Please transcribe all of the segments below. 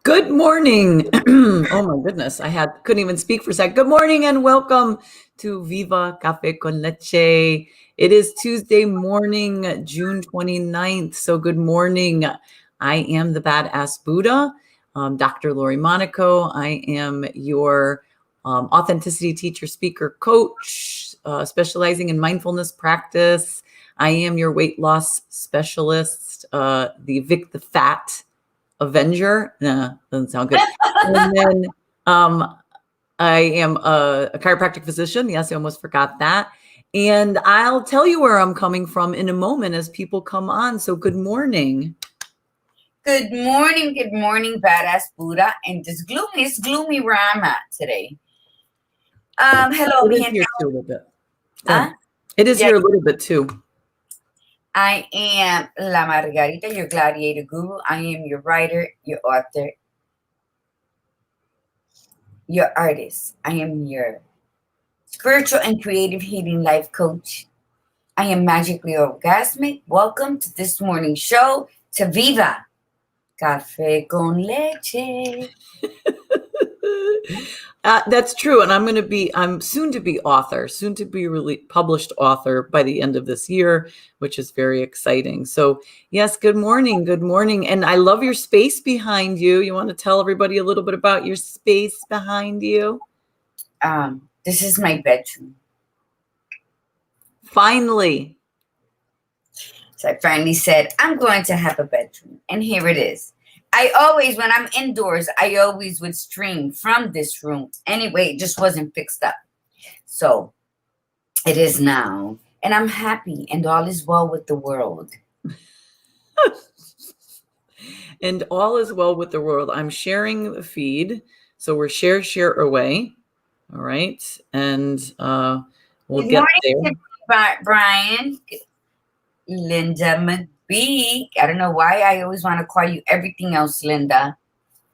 Good morning. Oh my goodness, couldn't even speak for a sec. Good morning and welcome to Viva Café con Leche. It is Tuesday morning, June 29th. So good morning. I am the Badass Buddha, Dr. Lori Monaco. I am your authenticity teacher, speaker, coach, specializing in mindfulness practice. I am your weight loss specialist, the Vic the Fat Avenger. Nah, doesn't sound good. And then I am a chiropractic physician. Yes, I almost forgot that. And I'll tell you where I'm coming from in a moment as people come on. So good morning. Good morning, Badass Buddha. And it's gloomy where I'm at today. Hello, It is here too a little bit. Huh? It is here a little bit too. I am La Margarita, your gladiator guru. I am your writer, your author, your artist. I am your spiritual and creative healing life coach. I am magically orgasmic. Welcome to this morning's show, to Viva Café con Leche. That's true. And I'm soon to be really published author by the end of this year, which is very exciting. So yes, good morning. Good morning. And I love your space behind you. You want to tell everybody a little bit about your space behind you? This is my bedroom. Finally. So I finally said, I'm going to have a bedroom. And here it is. When I'm indoors, I always would stream from this room. Anyway, it just wasn't fixed up. So it is now. And I'm happy and all is well with the world. And all is well with the world. I'm sharing the feed. So we're share away. All right. And we'll get there. Brian, Linda McBee. I don't know why I always want to call you everything else, Linda.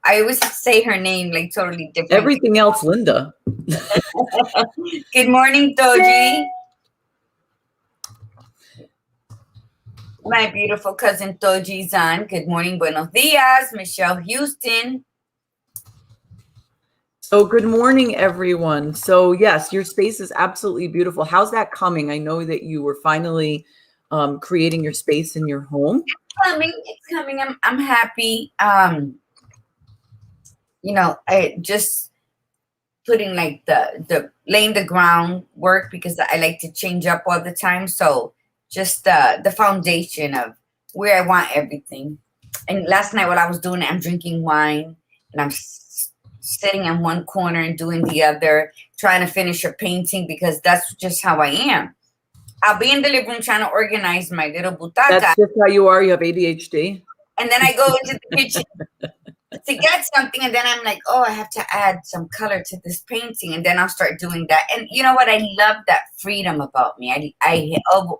I always say her name like totally different. Everything else, Linda. Good morning, Toji. My beautiful cousin Toji's on. Good morning, buenos dias, Michelle Houston. So good morning, everyone. So yes, your space is absolutely beautiful. How's that coming? I know that you were finally creating your space in your home. It's coming. I'm happy. I just putting like the laying the groundwork because I like to change up all the time. So just the foundation of where I want everything. And last night while I was doing it, I'm drinking wine and I'm sitting in one corner and doing the other, trying to finish a painting because that's just how I am. I'll be in the living room trying to organize my little butaca. That's just how you are. You have ADHD. And then I go into the kitchen to get something. And then I'm like, oh, I have to add some color to this painting. And then I'll start doing that. And you know what? I love that freedom about me. I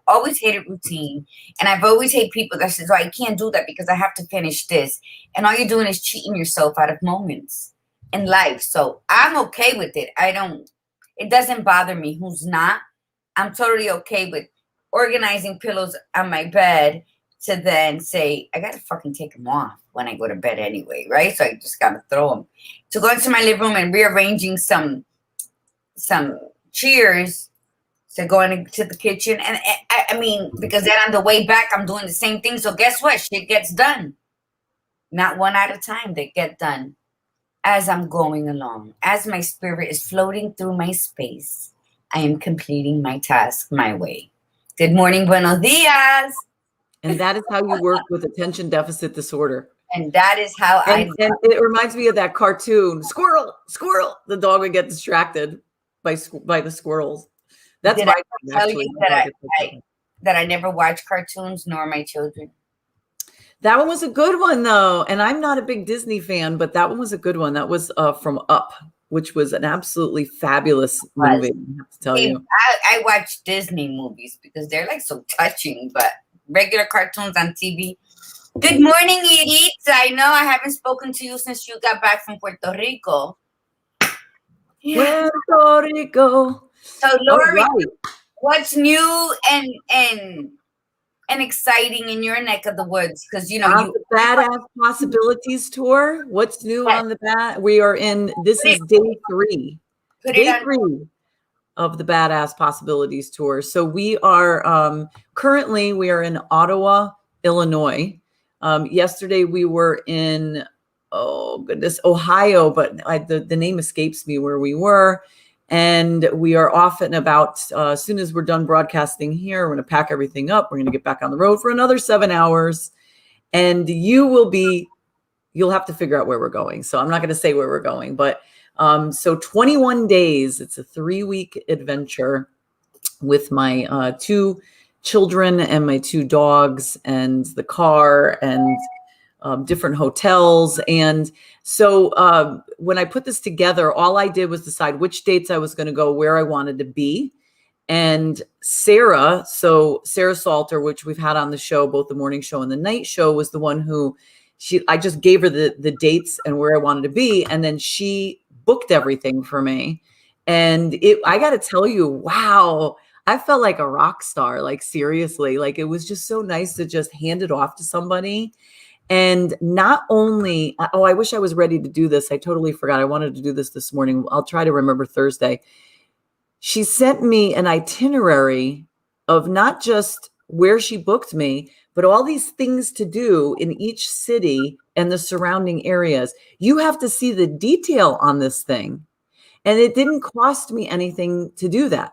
always hated routine. And I've always hated people that says, oh, I can't do that because I have to finish this. And all you're doing is cheating yourself out of moments in life. So I'm okay with it. It doesn't bother me who's not. I'm totally okay with organizing pillows on my bed to then say, I got to fucking take them off when I go to bed anyway, right? So I just got to throw them. To go into my living room and rearranging some chairs to go into the kitchen. And I mean, because then on the way back, I'm doing the same thing. So guess what? Shit gets done. Not one at a time. They get done as I'm going along. As my spirit is floating through my space, I am completing my task my way. Good morning, buenos dias. And that is how you work with attention deficit disorder. And that is how and it reminds me of that cartoon, Squirrel, Squirrel. The dog would get distracted by the squirrels. That's my tell you that I never watch cartoons, nor my children. That one was a good one, though. And I'm not a big Disney fan, but that one was a good one. That was from Up, which was an absolutely fabulous movie, I have to tell you. I watch Disney movies because they're like so touching, but regular cartoons on TV. Good morning, Edith. I know I haven't spoken to you since you got back from Puerto Rico. Yeah. Puerto Rico. So, Lori, what's new and and exciting in your neck of the woods? Because you The Badass Possibilities Tour. What's new on the bat? We are in, this is day 3. put it Day on. 3 of the Badass Possibilities Tour. So we are currently we are in Ottawa, Illinois. Yesterday we were in, oh goodness, Ohio, but the name escapes me where we were. And we are off and about. As soon as we're done broadcasting here, we're going to pack everything up. We're going to get back on the road for another 7 hours. And you'll have to figure out where we're going. So I'm not going to say where we're going, but so 21 days, it's a 3-week adventure with my 2 children and my 2 dogs and the car and different hotels. And so when I put this together, all I did was decide which dates I was going to go, where I wanted to be. And Sarah Salter, which we've had on the show, both the morning show and the night show, was the one who I just gave her the dates and where I wanted to be. And then she booked everything for me. And I got to tell you, wow, I felt like a rock star, like seriously, like it was just so nice to just hand it off to somebody. And not only, I wish I was ready to do this. I totally forgot. I wanted to do this morning. I'll try to remember Thursday. She sent me an itinerary of not just where she booked me, but all these things to do in each city and the surrounding areas. You have to see the detail on this thing. And it didn't cost me anything to do that.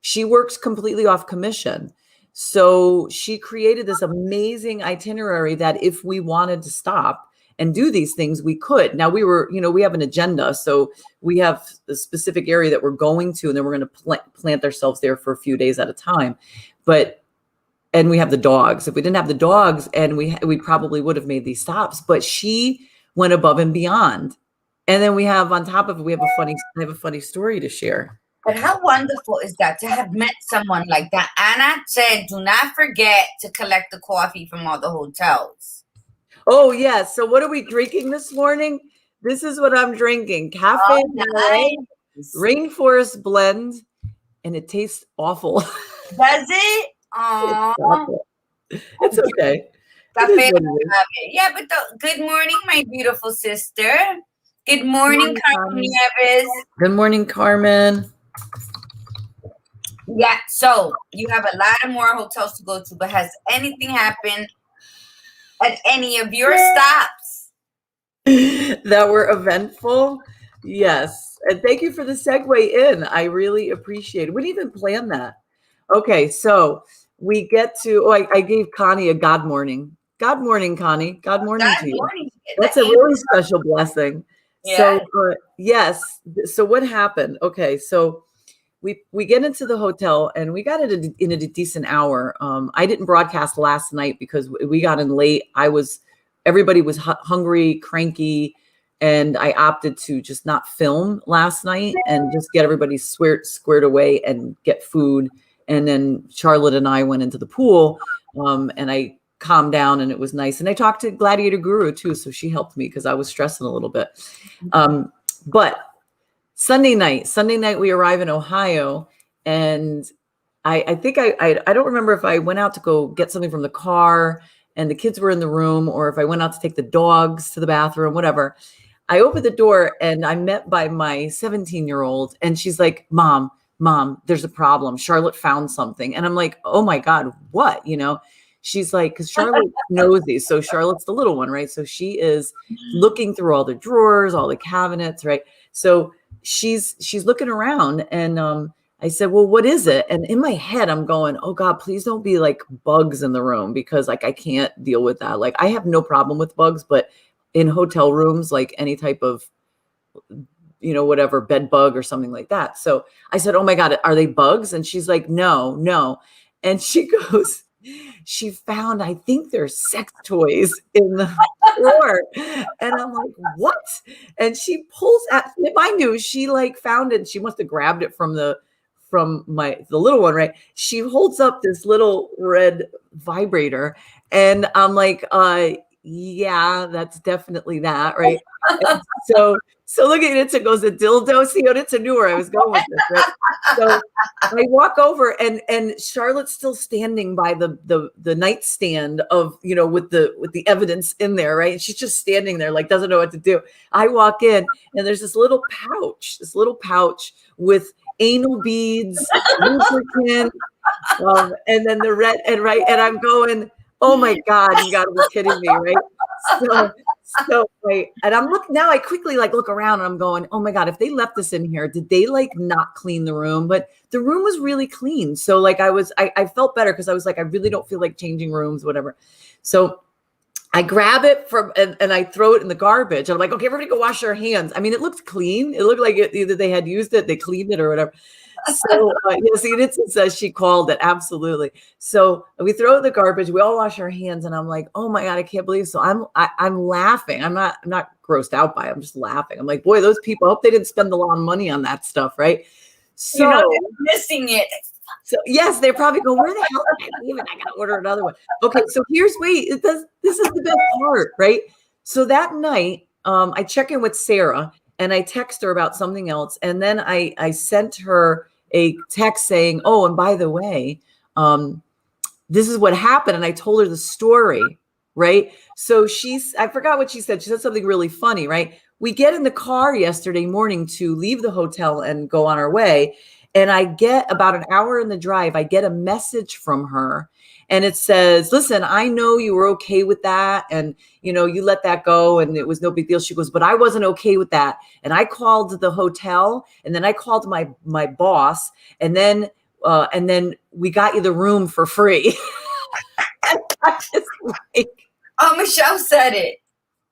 She works completely off commission. So she created this amazing itinerary that if we wanted to stop and do these things, we could. Now we have an agenda. So we have a specific area that we're going to, and then we're going to plant ourselves there for a few days at a time. And we have the dogs. If we didn't have the dogs, and we probably would have made these stops, but she went above and beyond. And then we have, on top of it, I have a funny story to share. But how wonderful is that to have met someone like that? Anna said, do not forget to collect the coffee from all the hotels. Oh, yeah. So what are we drinking this morning? This is what I'm drinking. Cafe nice. Rainforest blend. And it tastes awful. Does it? Oh, it's okay. Cafe. Yeah, but good morning, my beautiful sister. Good morning, Carmen Nieves. Good morning, Carmen. Yeah, so you have a lot of more hotels to go to, but has anything happened at any of your stops that were eventful? Yes. And thank you for the segue in. I really appreciate it. We didn't even plan that. Okay, so we get to, I gave Connie a God morning. God morning, Connie. God morning to you. That's a really special blessing. Yeah. So, yes. So what happened? Okay, so we get into the hotel, and we got it in a decent hour. I didn't broadcast last night because we got in late. Everybody was hungry, cranky, and I opted to just not film last night and just get everybody squared away and get food. And then Charlotte and I went into the pool, and I calmed down, and it was nice. And I talked to Gladiator Guru too, so she helped me because I was stressing a little bit. But Sunday night, we arrive in Ohio, and I think I don't remember if I went out to go get something from the car and the kids were in the room, or if I went out to take the dogs to the bathroom, whatever. I opened the door and I'm met by my 17-year-old, and she's like, Mom, there's a problem. Charlotte found something. And I'm like, oh my God, what? She's like, because Charlotte knows these. So Charlotte's the little one, right? So she is looking through all the drawers, all the cabinets, right? So she's looking around, and I said, well, what is it? And in my head, I'm going, oh God, please don't be like bugs in the room, because like I can't deal with that. Like I have no problem with bugs, but in hotel rooms, like any type of, whatever, bed bug or something like that. So I said, oh my God, are they bugs? And she's like, no. And she goes, she found, I think there's sex toys in the drawer. And I'm like, what? And she pulls out, if I knew, she like found it. She must have grabbed it from the little one, right? She holds up this little red vibrator, and I'm like, yeah, that's definitely that, right? And so look at it. It goes a dildo. See, it's a newer. I was going with this, right? So I walk over and Charlotte's still standing by the nightstand of, with the evidence in there, right? And she's just standing there, like doesn't know what to do. I walk in and there's this little pouch with anal beads, lubricant, and then the red and right, and I'm going, oh my God, you got to be kidding me, right? So right, and I'm looking now. I quickly look around and I'm going, oh my God, if they left this in here, did they not clean the room? But the room was really clean, so I felt better because I was like, I really don't feel like changing rooms, whatever. So I grab it and I throw it in the garbage. I'm like, okay, everybody go wash their hands. I mean, it looked clean. It looked like either they had used it, they cleaned it or whatever. So, see, it says she called it. Absolutely. So we throw it in the garbage. We all wash our hands. And I'm like, oh my God, I can't believe. So I'm laughing. I'm not grossed out by it. I'm just laughing. I'm like, boy, those people, I hope they didn't spend a lot of money on that stuff. Right. So they're missing it. So yes, they probably go, where the hell did I leave it? I got to order another one. Okay. So this is the best part, right? So that night, I check in with Sarah and I text her about something else. And then I sent her a text saying, oh, and by the way, this is what happened. And I told her the story, right? So I forgot what she said. She said something really funny, right? We get in the car yesterday morning to leave the hotel and go on our way. And I get about an hour in the drive, I get a message from her and it says, listen, I know you were okay with that. And, you let that go and it was no big deal. She goes, but I wasn't okay with that. And I called the hotel and then I called my boss and then we got you the room for free. I just oh, Michelle said it.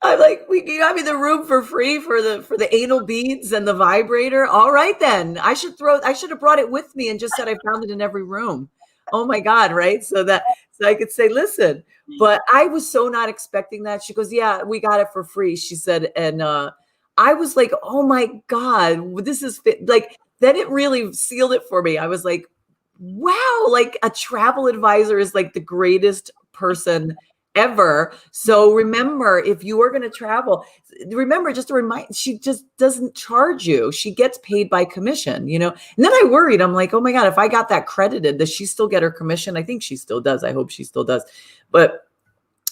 I'm like, you got me the room for free for the anal beads and the vibrator. All right, then I should have brought it with me and just said I found it in every room. Oh my God. Right. So I could say, listen, but I was so not expecting that. She goes, yeah, we got it for free. She said, and I was like, oh my God, this is then it really sealed it for me. I was like, wow, like a travel advisor is like the greatest person ever. So remember, if you are going to travel, remember just to remind, she just doesn't charge you. She gets paid by commission, and then I worried, I'm like, oh my God, if I got that credited, does she still get her commission? I think she still does. I hope she still does. But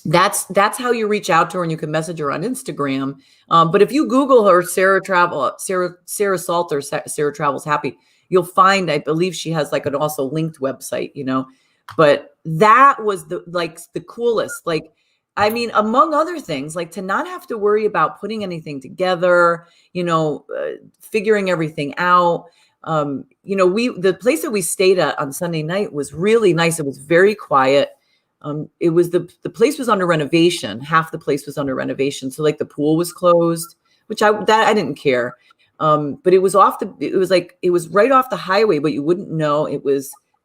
that's how you reach out to her, and you can message her on Instagram. But if you Google her, Sarah Salter, Sarah Travels Happy, you'll find, I believe she has an also linked website, but that was the coolest, I mean, among other things, to not have to worry about putting anything together, figuring everything out. The place that we stayed at on Sunday night was really nice. It was very quiet. It was the place was under renovation. Half the place was under renovation. So the pool was closed, which I didn't care. But it was it was right off the highway, but you wouldn't know.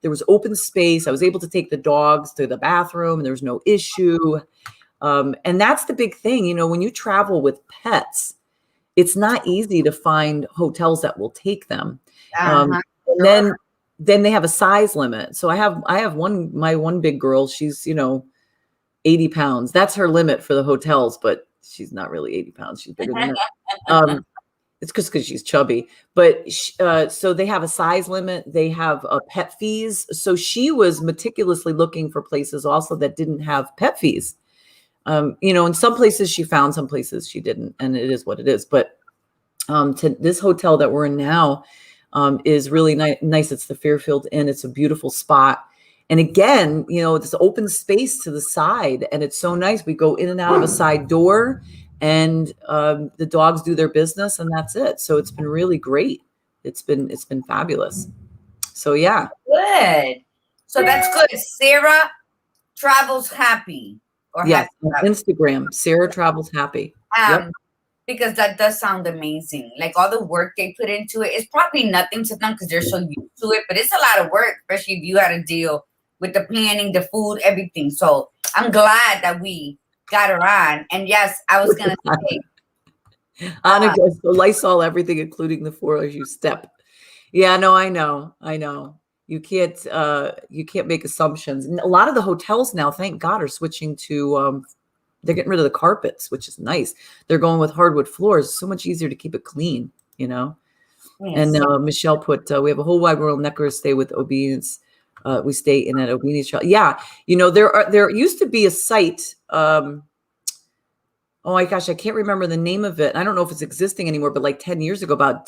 There was open space. I was able to take the dogs to the bathroom and there was no issue. And that's the big thing, when you travel with pets, it's not easy to find hotels that will take them. And then they have a size limit. So I have my one big girl, she's, 80 pounds. That's her limit for the hotels, but she's not really 80 pounds. She's bigger than that. It's because she's chubby, but so they have a size limit. They have pet fees. So she was meticulously looking for places also that didn't have pet fees. In some places she found, some places she didn't, and it is what it is. But to this hotel that we're in now is really nice. It's the Fairfield Inn. It's a beautiful spot. And again, this open space to the side, and it's so nice. We go in and out of a side door. And the dogs do their business, and that's it. So it's been really great. It's been fabulous. So yeah, good. So that's good. Sarah Travels Happy, or yes, Instagram. Sarah Travels Happy. Yep. Because that does sound amazing. All the work they put into it, it's probably nothing to them because they're so used to it. But it's a lot of work, especially if you had to deal with the planning, the food, everything. So I'm glad that we got her on. And yes, I was gonna say Anna goes, so Lysol everything, including the 4 step. Yeah, no, I know. You can't make assumptions. And a lot of the hotels now, thank God, are switching to they're getting rid of the carpets, which is nice. They're going with hardwood floors. So much easier to keep it clean, you know? Yes. And Michelle put, we have a whole wide world necker stay with obedience. We stay in that obedience. Yeah. You know, there used to be a site. Oh my gosh, I can't remember the name of it. I don't know if it's existing anymore, but like 10 years ago about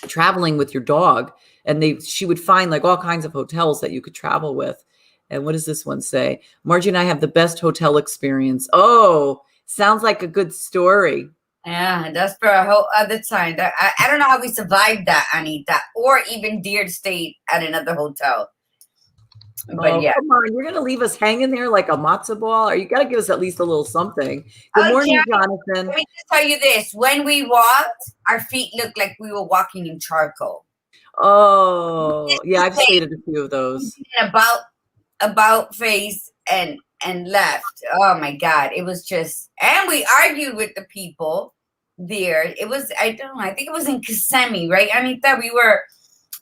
traveling with your dog. And she would find like all kinds of hotels that you could travel with. And what does this one say? Margie and I have the best hotel experience. Oh, sounds like a good story. Yeah, that's for a whole other time. I don't know how we survived that, Anita, or even dared stay at another hotel. But yeah. Come on. You're going to leave us hanging there like a matzo ball? Or you got to give us at least a little something. Good morning, Jonathan. Let me just tell you this. When we walked, our feet looked like we were walking in charcoal. Oh, yeah. I've stayed at a few of those. About face and left. Oh my God. It was just, and we argued with the people there. It was, I don't know, I think it was in Kissimmee, right, Anita? We were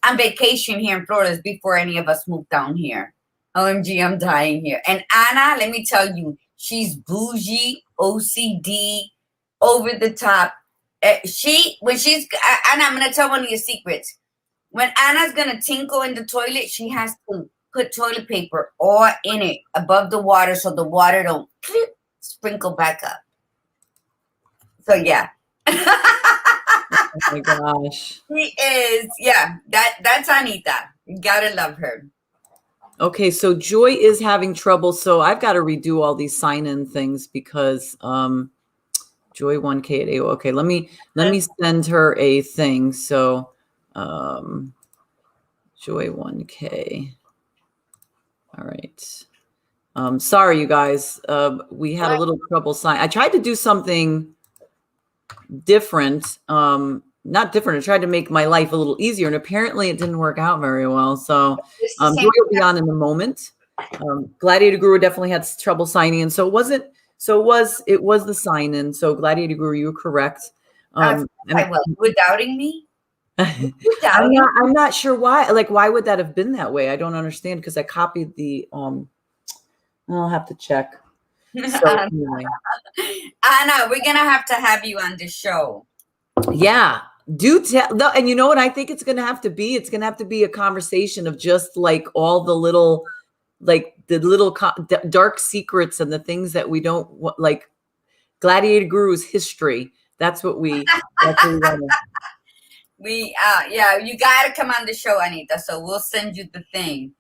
on vacation here in Florida before any of us moved down here. OMG, I'm dying here. And Anna, let me tell you, she's bougie, OCD, over the top. Anna, I'm going to tell one of your secrets. When Anna's going to tinkle in the toilet, she has to put toilet paper all in it above the water so the water don't sprinkle back up. So yeah. Oh my gosh. She is, yeah, that's Anita. You gotta love her. Okay, so Joy is having trouble. So I've got to redo all these sign-in things because Joy 1K at AO. Okay, let me send her a thing. So Joy 1K. All right. Sorry, you guys. We had a little trouble sign. I tried to do something different. Not different. I tried to make my life a little easier, and apparently it didn't work out very well. So Joy will be on in a moment. Gladiator Guru definitely had trouble signing in. So it was the sign in. So Gladiator Guru, you were correct. You were doubting me? I'm not sure why. Like, why would that have been that way? I don't understand because I copied the. I'll have to check. So, anyway. Anna, we're gonna have you on the show. Yeah, do tell. And you know what I think it's gonna have to be? It's gonna have to be a conversation of just like all the little, like the little dark secrets and the things that we don't like. Gladiator Guru's history. That's what we. That's what we want to. Yeah, you gotta come on the show, Anita. So we'll send you the thing.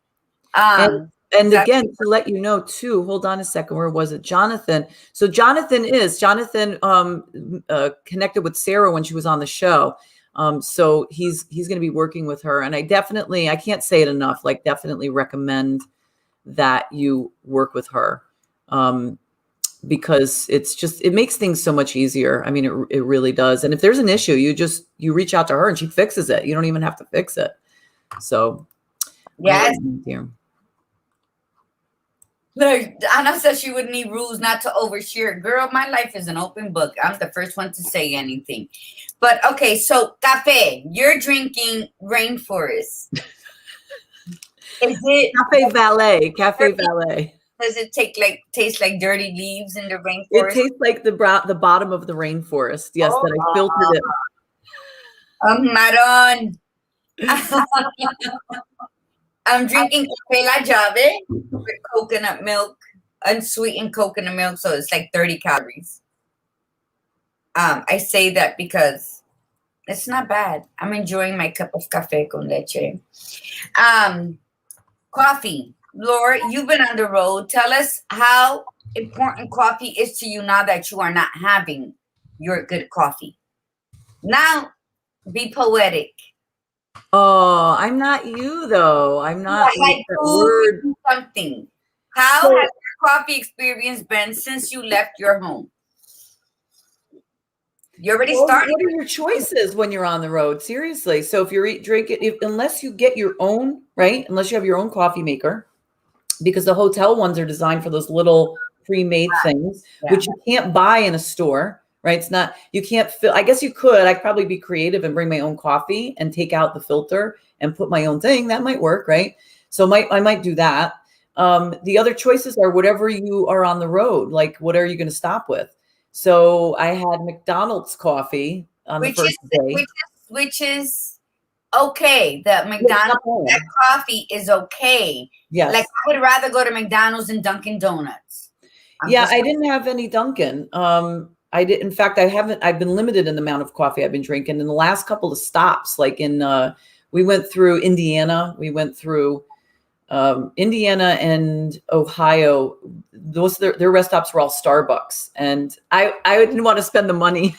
And again, to let you know too, hold on a second. Where was it? Jonathan. So Jonathan connected with Sarah when she was on the show. So he's going to be working with her. And I can't say it enough, like definitely recommend that you work with her. Because it makes things so much easier. I mean, it really does. And if there's an issue, you reach out to her and she fixes it. You don't even have to fix it. So yes. Yeah. Look, Anna says she would need rules not to overshare. Girl, my life is an open book. I'm the first one to say anything. But okay, so cafe, you're drinking rainforest. Is it Cafe Valet? Does it taste like dirty leaves in the rainforest? It tastes like the bottom of the rainforest. Yes, that I filtered it. Maron. I'm drinking Cafe La Jave with coconut milk, unsweetened coconut milk, so it's like 30 calories. I say that because it's not bad. I'm enjoying my cup of café con leche. Coffee. Laura, you've been on the road. Tell us how important coffee is to you now that you are not having your good coffee. Now, be poetic. Oh, I'm not you though. I'm not like word. Something. How has your coffee experience been since you left your home? You already started. What are your choices when you're on the road? Seriously. So if you're drinking, unless you get your own, right? Unless you have your own coffee maker, because the hotel ones are designed for those little pre-made things, which you can't buy in a store. Right. It's not, you can't fill. I guess you could. I'd probably be creative and bring my own coffee and take out the filter and put my own thing. That might work. Right. So I might do that. The other choices are whatever you are on the road, like what are you going to stop with? So I had McDonald's coffee on the which first is day. which is okay. The Yeah, it's McDonald's, not bad. that coffee is okay. Like Yes. I would rather go to McDonald's than Dunkin' Donuts. I'm Yeah, just I didn't have any Dunkin'. I did. In fact, I've been limited in the amount of coffee I've been drinking in the last couple of stops. Like we went through Indiana. We went through Indiana and Ohio. Those their rest stops were all Starbucks, and I didn't want to spend the money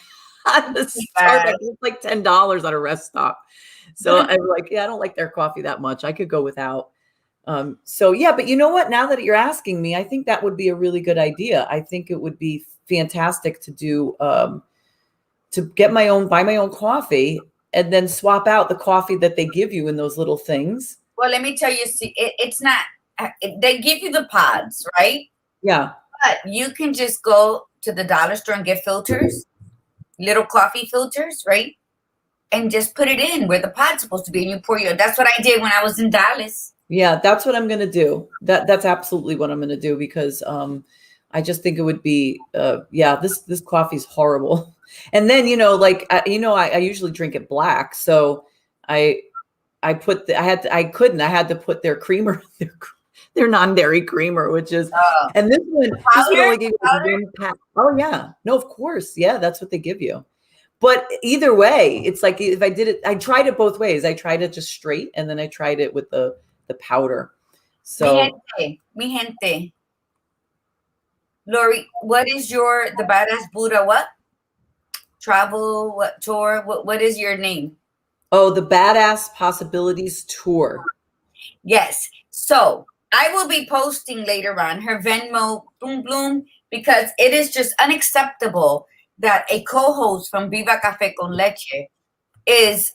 on the Starbucks. It's like $10 on a rest stop. So I was like, yeah, I don't like their coffee that much. I could go without. So yeah, but you know what? Now that you're asking me, I think that would be a really good idea. I think it would be fantastic to do to buy my own coffee and then swap out the coffee that they give you in those little things. Well, let me tell you, see, it's not. They give you the pods, right? Yeah. But you can just go to the dollar store and get filters, little coffee filters, right? And just put it in where the pod's supposed to be, and you pour your. That's what I did when I was in Dallas. Yeah, that's what I'm going to do. That's absolutely what I'm going to do because I just think it would be yeah, this coffee's horrible. And then, like I usually drink it black, so I put I had to put their creamer their non-dairy creamer, which is Oh, and this would powder, only give you powder. one pack. Oh yeah. No, of course. Yeah, that's what they give you. But either way, it's like if I did it, I tried it both ways. I tried it just straight and then I tried it with the powder. Mi So gente, mi gente. Lori, what is the badass Buddha? What travel? What tour? What is your name? the Badass Possibilities Tour. Yes. So I will be posting later on her Venmo boom bloom because it is just unacceptable that a co-host from Viva Café con Leche is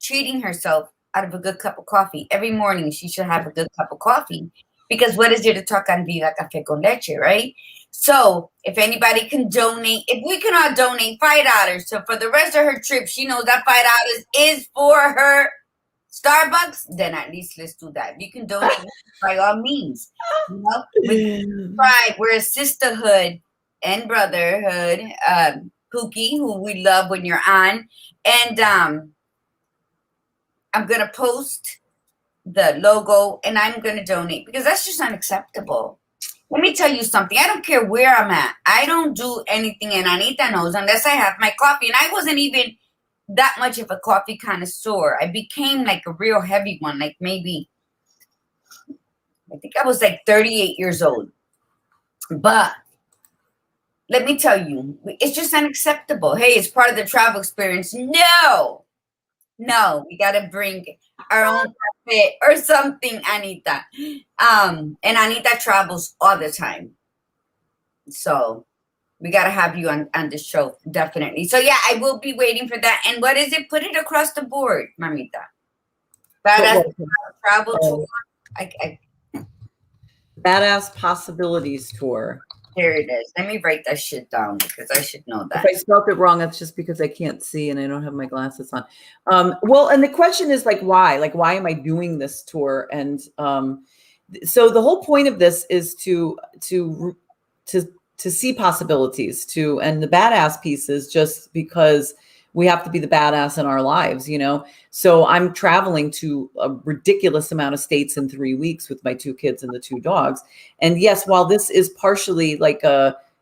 treating herself out of a good cup of coffee. Every morning she should have a good cup of coffee because what is there to talk on Viva Café con Leche, right? So if anybody can donate, if we can all donate $5, so for the rest of her trip, she knows that $5 is for her Starbucks, then at least let's do that. You can donate by all means. You know, with pride, we're a sisterhood and brotherhood. Pookie, who we love when you're on, and I'm gonna post the logo and I'm gonna donate because that's just unacceptable. Let me tell you something. I don't care where I'm at. I don't do anything, and Anita knows, unless I have my coffee. And I wasn't even that much of a coffee connoisseur. I became like a real heavy one, like maybe, I think I was like 38 years old. But let me tell you, it's just unacceptable. Hey, it's part of the travel experience. No, we got to bring our own cafe or something, Anita. And Anita travels all the time. So we got to have you on the show, definitely. So yeah, I will be waiting for that. And what is it? Put it across the board, Mamita. Badass travel tour. I Badass Possibilities Tour. Here it is. Let me write that shit down because I should know that. If I spelled it wrong, that's just because I can't see and I don't have my glasses on. Well, and the question is like, why? Like, why am I doing this tour? And so the whole point of this is to see possibilities and the badass piece is just because we have to be the badass in our lives, So I'm traveling to a ridiculous amount of states in 3 weeks with my 2 kids and the 2 dogs. And yes, while this is partially like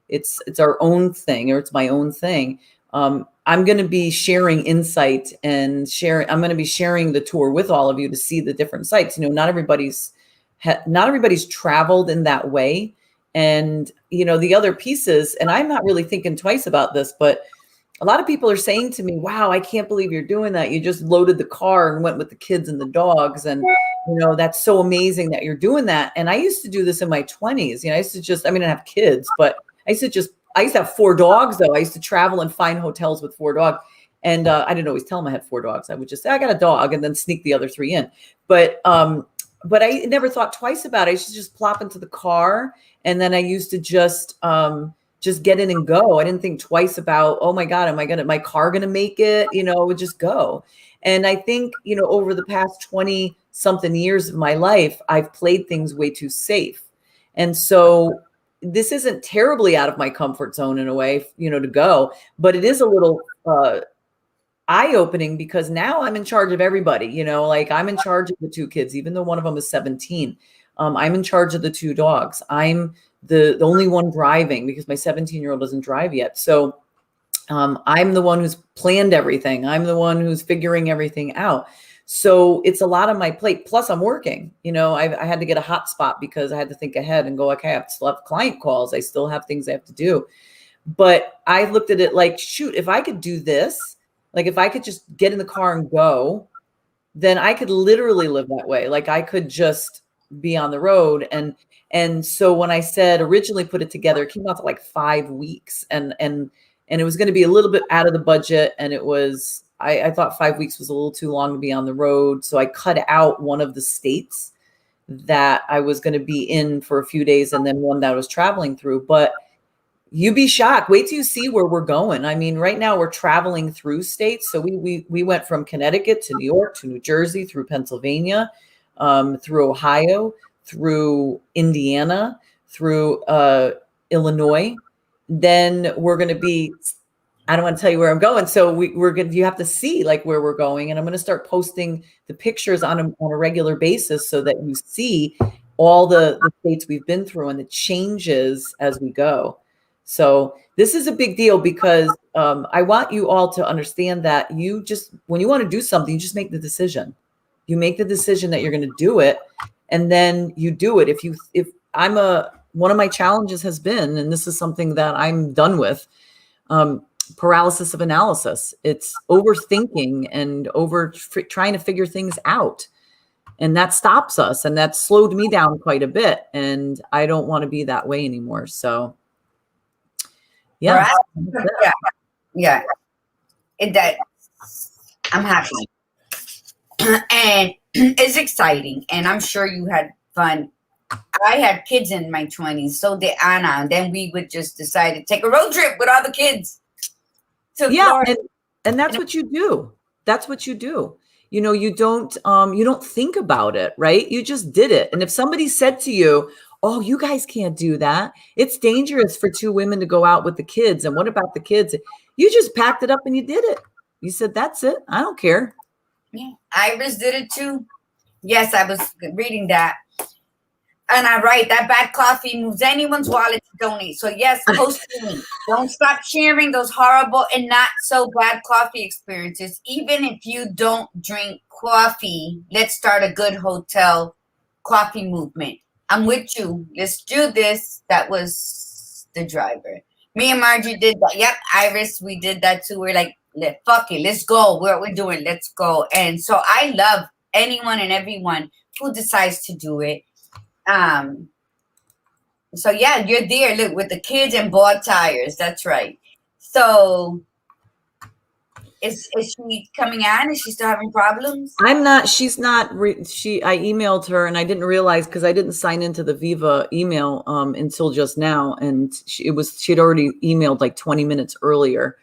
it's our own thing or it's my own thing, I'm going to be sharing insight and I'm going to be sharing the tour with all of you to see the different sites. Not everybody's traveled in that way. And, the other pieces, and I'm not really thinking twice about this, but a lot of people are saying to me, wow, I can't believe you're doing that. You just loaded the car and went with the kids and the dogs. And, that's so amazing that you're doing that. And I used to do this in my 20s. I used to I didn't have kids, but I used to have 4 dogs though. I used to travel and find hotels with 4 dogs. And I didn't always tell them I had 4 dogs. I would just say, I got a dog and then sneak the other 3 in. But I never thought twice about it. I used to just plop into the car. And then I used to just get in and go. I didn't think twice about, oh my God, my car going to make it? It would just go. And I think, over the past 20 something years of my life, I've played things way too safe. And so this isn't terribly out of my comfort zone in a way, to go, but it is a little eye-opening because now I'm in charge of everybody, like I'm in charge of the two kids, even though one of them is 17. I'm in charge of the two dogs. I'm the only one driving because my 17-year-old doesn't drive yet. So I'm the one who's planned everything. I'm the one who's figuring everything out. So it's a lot on my plate. Plus I'm working, I had to get a hotspot because I had to think ahead and go, okay, I have to still have client calls. I still have things I have to do. But I looked at it like, shoot, if I could do this, like if I could just get in the car and go, then I could literally live that way. Like I could just be on the road. And so when I said originally put it together, it came out to like 5 weeks and it was going to be a little bit out of the budget. And it was, I thought 5 weeks was a little too long to be on the road. So I cut out one of the states that I was going to be in for a few days and then one that I was traveling through. But you'd be shocked. Wait till you see where we're going. I mean, right now we're traveling through states. So we went from Connecticut to New York to New Jersey, through Pennsylvania, through Ohio, through Indiana, through Illinois. Then we're going to be, I don't want to tell you where I'm going. So we're going to, you have to see like where we're going. And I'm going to start posting the pictures on a regular basis so that you see all the states we've been through and the changes as we go. So this is a big deal because I want you all to understand that you just, when you want to do something, you just make the decision. You make the decision that you're going to do it, and then you do it. If one of my challenges has been, and this is something that I'm done with, paralysis of analysis. It's overthinking and trying to figure things out. And that stops us, and that slowed me down quite a bit. And I don't want to be that way anymore. So yeah. Yeah. That I'm happy. And it's exciting. And I'm sure you had fun. I had kids in my 20s. So did Anna. And then we would just decide to take a road trip with all the kids. Yeah. And that's what you do. That's what you do. You don't think about it, right? You just did it. And if somebody said to you, oh, you guys can't do that, it's dangerous for two women to go out with the kids. And what about the kids? You just packed it up and you did it. You said, that's it. I don't care. Yeah. Iris did it too. Yes, I was reading that. And I write that bad coffee moves anyone's wallet to donate. So yes, post to me. Don't stop sharing those horrible and not so bad coffee experiences. Even if you don't drink coffee, let's start a good hotel coffee movement. I'm with you. Let's do this. That was the driver. Me and Margie did that. Yep, Iris, we did that too. We're like, fuck it, let's go. What we're doing, let's go. And so I love anyone and everyone who decides to do it. So yeah, you're there. Look, with the kids and bought tires. That's right. So is she coming on? Is she still having problems? She's not. I emailed her and I didn't realize because I didn't sign into the Viva email until just now, and she had already emailed like 20 minutes earlier,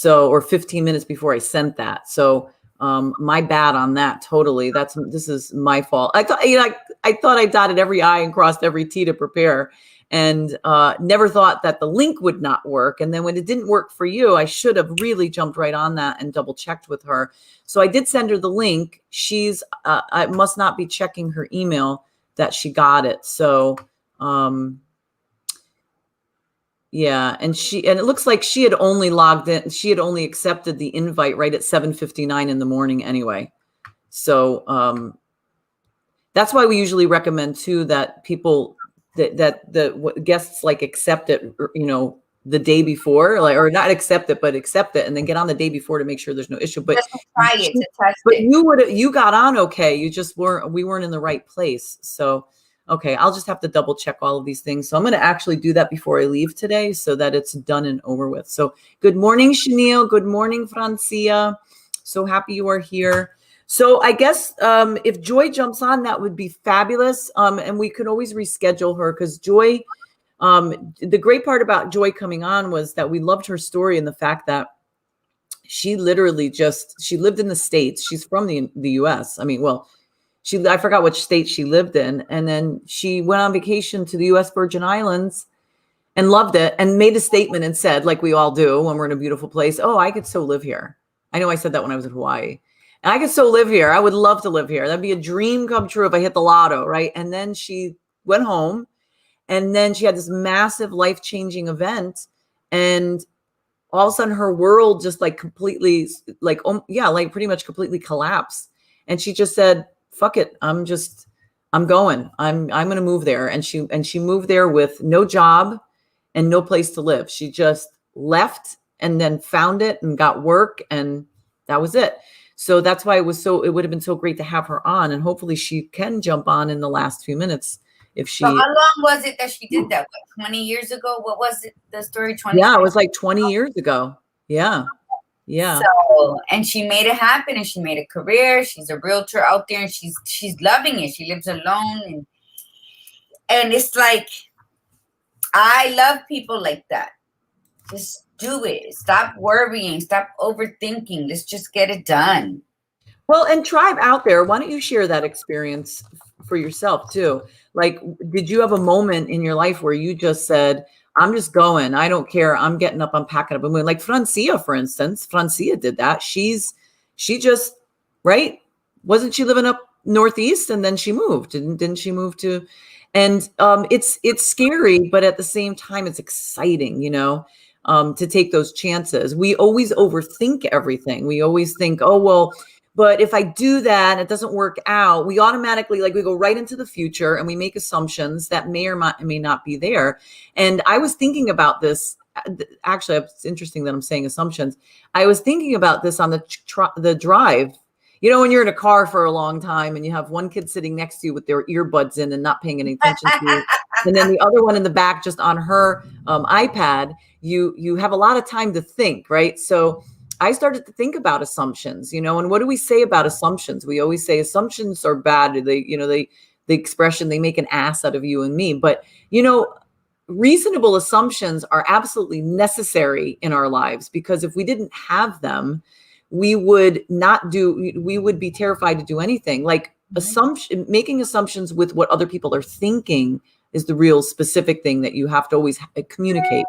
or 15 minutes before I sent that. So my bad on that. Totally. This is my fault. I thought I dotted every I and crossed every T to prepare, and never thought that the link would not work. And then when it didn't work for you, I should have really jumped right on that and double checked with her. So I did send her the link. She's I must not be checking her email that she got it. So yeah, and it looks like she had only logged in. She had only accepted the invite right at 7:59 in the morning anyway. So that's why we usually recommend too that people that the guests like accept it, the day before, or not accept it, but accept it and then get on the day before to make sure there's no issue. But just try it to test but it. you got on okay. You just we weren't in the right place. So okay, I'll just have to double check all of these things. So I'm going to actually do that before I leave today so that it's done and over with. So good morning, Chenille. Good morning, Francia. So happy you are here. So I guess if Joy jumps on, that would be fabulous. And we could always reschedule her because Joy, the great part about Joy coming on was that we loved her story and the fact that she literally she lived in the States. She's from the US. I mean, well, I forgot which state she lived in. And then she went on vacation to the US Virgin Islands and loved it and made a statement and said, like we all do when we're in a beautiful place, oh, I could so live here. I know I said that when I was in Hawaii. And I could so live here. I would love to live here. That'd be a dream come true if I hit the lotto, right? And then she went home, and then she had this massive life-changing event, and all of a sudden her world just like completely, like, like pretty much completely collapsed. And she just said, fuck it. I'm going. I'm going to move there. And she moved there with no job and no place to live. She just left and then found it and got work, and that was it. So that's why it would have been so great to have her on, and hopefully she can jump on in the last few minutes if she. So how long was it that she did that? What, 20 years ago? What was it? The story 20? Yeah, it was like 20 years ago. Yeah. Yeah. So, and she made it happen, and she made a career. She's a realtor out there, and she's loving it. She lives alone, and it's like, I love people like that. Just do it. Stop worrying. Stop overthinking. Let's just get it done. Well, and tribe out there, why don't you share that experience for yourself too? Like, did you have a moment in your life where you just said, I'm just going, I don't care, I'm getting up, I'm packing up and moving? Like Francia, for instance. Francia did that. She just, right? Wasn't she living up northeast, and then she moved? Didn't she move to? And it's scary, but at the same time, it's exciting, to take those chances. We always overthink everything. We always think, oh, well, but if I do that, it doesn't work out. We automatically, we go right into the future and we make assumptions that may or may not be there. And I was thinking about this. Actually, it's interesting that I'm saying assumptions. I was thinking about this on the drive. When you're in a car for a long time and you have one kid sitting next to you with their earbuds in and not paying any attention to you, and then the other one in the back just on her iPad, you have a lot of time to think, right? So I started to think about assumptions, and what do we say about assumptions? We always say assumptions are bad. The expression, they make an ass out of you and me. But, reasonable assumptions are absolutely necessary in our lives, because if we didn't have them, we would be terrified to do anything. Like making assumptions with what other people are thinking is the real specific thing that you have to always communicate.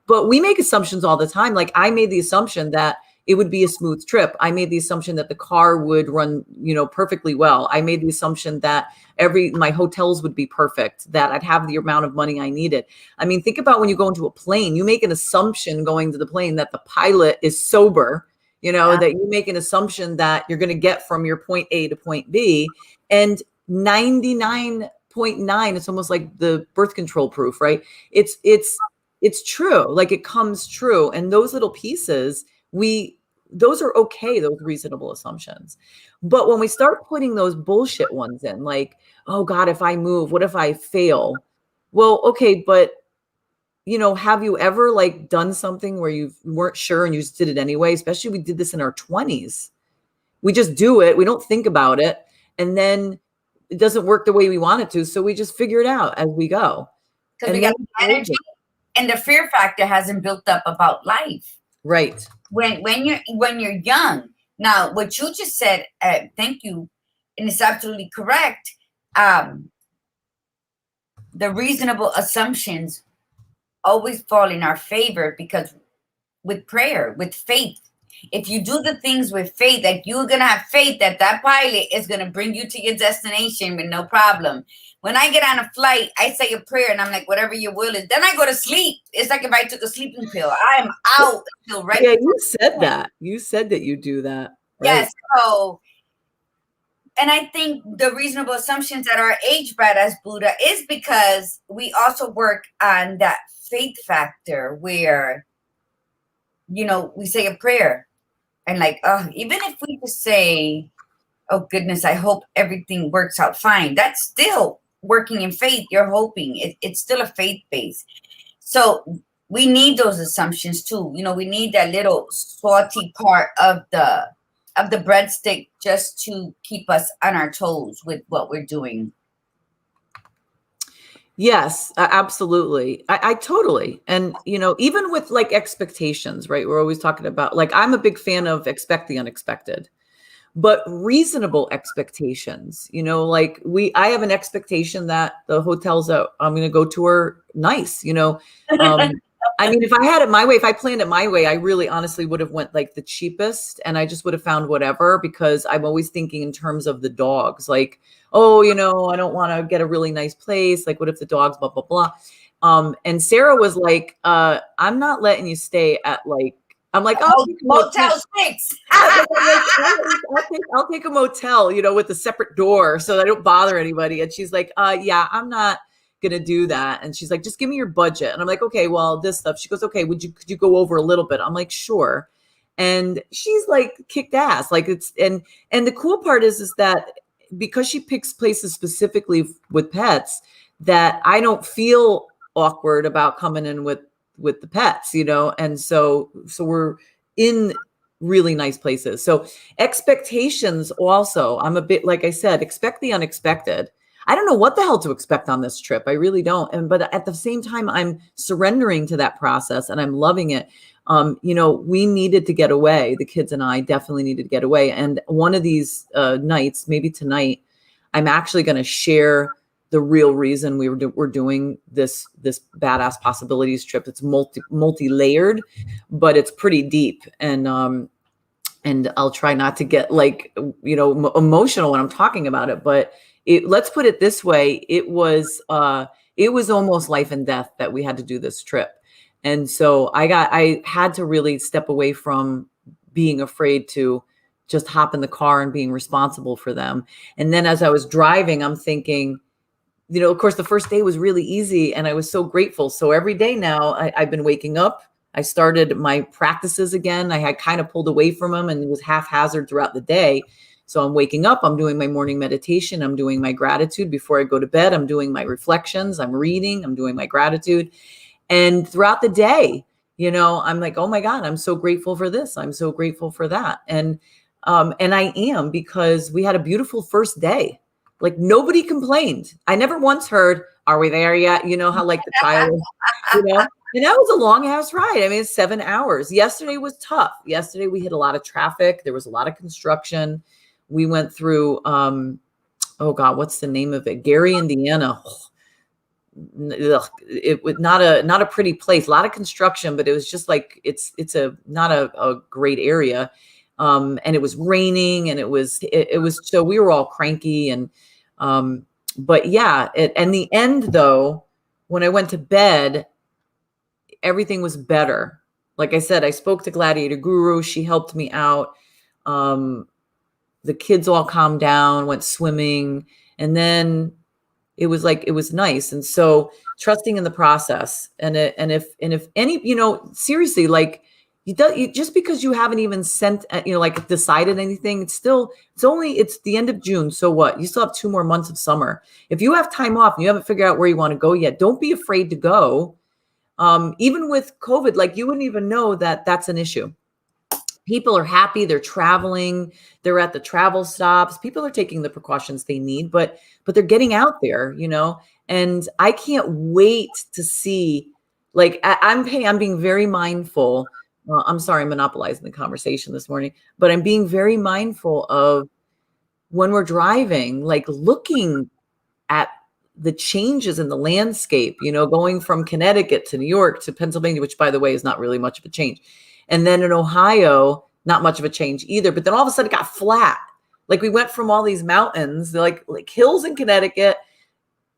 But we make assumptions all the time. Like I made the assumption that it would be a smooth trip. I made the assumption that the car would run, perfectly well. I made the assumption that my hotels would be perfect, that I'd have the amount of money I needed. I mean, think about when you go into a plane, you make an assumption going to the plane that the pilot is sober, that you make an assumption that you're going to get from your point A to point B, and 99.9, it's almost like the birth control proof, right? It's true. Like it comes true. And those little pieces, those are okay, those reasonable assumptions. But when we start putting those bullshit ones in, like, oh God, if I move, what if I fail? Well, okay, but have you ever done something where you weren't sure and you just did it anyway? Especially we did this in our 20s. We just do it. We don't think about it. And then it doesn't work the way we want it to. So we just figure it out as we go. Because we got the energy, and the fear factor hasn't built up about life. Right. When you're young. Now, what you just said, thank you, and it's absolutely correct. The reasonable assumptions always fall in our favor, because with prayer, with faith, if you do the things with faith, that you're going to have faith that pilot is going to bring you to your destination with no problem. When I get on a flight, I say a prayer and I'm like, whatever your will is. Then I go to sleep. It's like if I took a sleeping pill. I am out until right. Yeah, you said that. You said that you do that. Right? Yes. So, and I think the reasonable assumptions that are age bad as Buddha is because we also work on that faith factor where, we say a prayer and even if we just say, oh goodness, I hope everything works out fine. That's still working in faith. You're hoping it's still a faith base. So we need those assumptions too. We need that little salty part of the breadstick just to keep us on our toes with what we're doing. Yes, absolutely. I totally. And, even with like expectations, right? We're always talking about, like, I'm a big fan of expect the unexpected, but reasonable expectations. Like, I have an expectation that the hotels that I'm going to go to are nice. I mean, if I had it my way, if I planned it my way, I really honestly would have went like the cheapest, and I just would have found whatever, because I'm always thinking in terms of the dogs. Like, oh, I don't want to get a really nice place. Like, what if the dogs, blah, blah, blah. And Sarah was like, I'm not letting you stay at, like, I'm like, oh, Motel 6. yeah, like, I'm like, I'll take a motel, with a separate door so I don't bother anybody. And she's like, yeah, I'm not gonna do that. And she's like, just give me your budget. And I'm like, okay, well, this stuff. She goes, okay, could you go over a little bit? I'm like, sure. And she's like kicked ass. Like, and the cool part is that because she picks places specifically with pets, that I don't feel awkward about coming in with the pets, and so we're in really nice places. So expectations also, I'm a bit, like I said, expect the unexpected. I don't know what the hell to expect on this trip. I really don't. But at the same time, I'm surrendering to that process and I'm loving it. We needed to get away. The kids and I definitely needed to get away. And one of these nights, maybe tonight, I'm actually going to share the real reason we're doing this badass possibilities trip. It's multi-layered, but it's pretty deep. And I'll try not to get like, emotional when I'm talking about it, but let's put it this way. It was almost life and death that we had to do this trip. And so I had to really step away from being afraid to just hop in the car and being responsible for them. And then as I was driving, I'm thinking, of course, the first day was really easy and I was so grateful. So every day now I've been waking up. I started my practices again. I had kind of pulled away from them and it was haphazard throughout the day. So I'm waking up, I'm doing my morning meditation, I'm doing my gratitude before I go to bed, I'm doing my reflections, I'm reading, I'm doing my gratitude. And throughout the day, I'm like, oh my God, I'm so grateful for this. I'm so grateful for that. And I am, because we had a beautiful first day. Like, nobody complained. I never once heard, are we there yet? You know how like the child, and that was a long ass ride. I mean, it's 7 hours. Yesterday was tough. Yesterday we hit a lot of traffic. There was a lot of construction. We went through, oh God, what's the name of it? Gary, Indiana. It was not a pretty place. A lot of construction, but it was just like it's not a great area. And it was raining, and it was so we were all cranky, and but yeah, and the end though, when I went to bed, everything was better. Like I said, I spoke to Gladiator Guru. She helped me out. The kids all calmed down, went swimming, and then it was nice. And so trusting in the process, and if any, seriously, like just because you haven't even sent, like decided anything, it's the end of June. So what? You still have 2 more months of summer. If you have time off and you haven't figured out where you want to go yet, don't be afraid to go. Even with COVID, like you wouldn't even know that that's an issue. People are happy, they're traveling, they're at the travel stops, people are taking the precautions they need, but they're getting out there, and I can't wait to see, like, I'm being very mindful. I'm sorry, I'm monopolizing the conversation this morning, but I'm being very mindful of when we're driving, like looking at the changes in the landscape, going from Connecticut to New York to Pennsylvania, which by the way is not really much of a change. And then in Ohio, not much of a change either. But then all of a sudden it got flat. Like we went from all these mountains, like hills in Connecticut,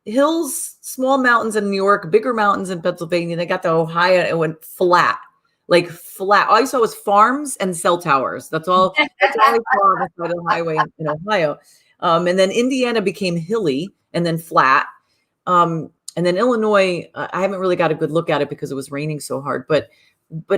hills, small mountains in New York, bigger mountains in Pennsylvania. They got to Ohio and it went flat, like flat. All I saw was farms and cell towers. That's all I saw on the side of the highway in Ohio. And then Indiana became hilly and then flat. And then Illinois, I haven't really got a good look at it because it was raining so hard, but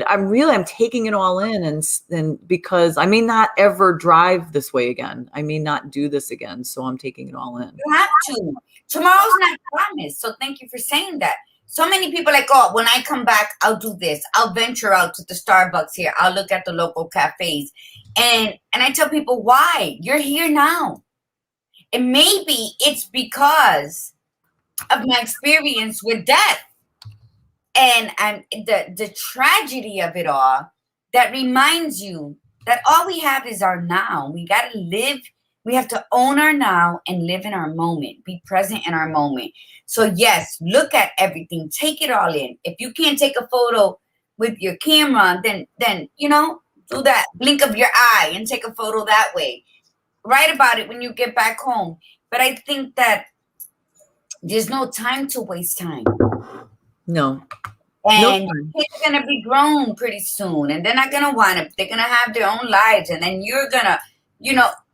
I'm taking it all in, and because I may not ever drive this way again, I may not do this again. So I'm taking it all in. You have to. Tomorrow's not promised. So thank you for saying that. So many people like, oh, when I come back, I'll do this. I'll venture out to the Starbucks here. I'll look at the local cafes. And I tell people, why? You're here now. And maybe it's because of my experience with death. And the tragedy of it all, that reminds you that all we have is our now. We got to live. We have to own our now and live in our moment, be present in our moment. So yes, look at everything, take it all in. If you can't take a photo with your camera, then do that blink of your eye and take a photo that way. Write about it when you get back home. But I think that there's no time to waste time. No. And No. kids are gonna be grown pretty soon, and they're not gonna want to. They're gonna have their own lives, and then you're gonna,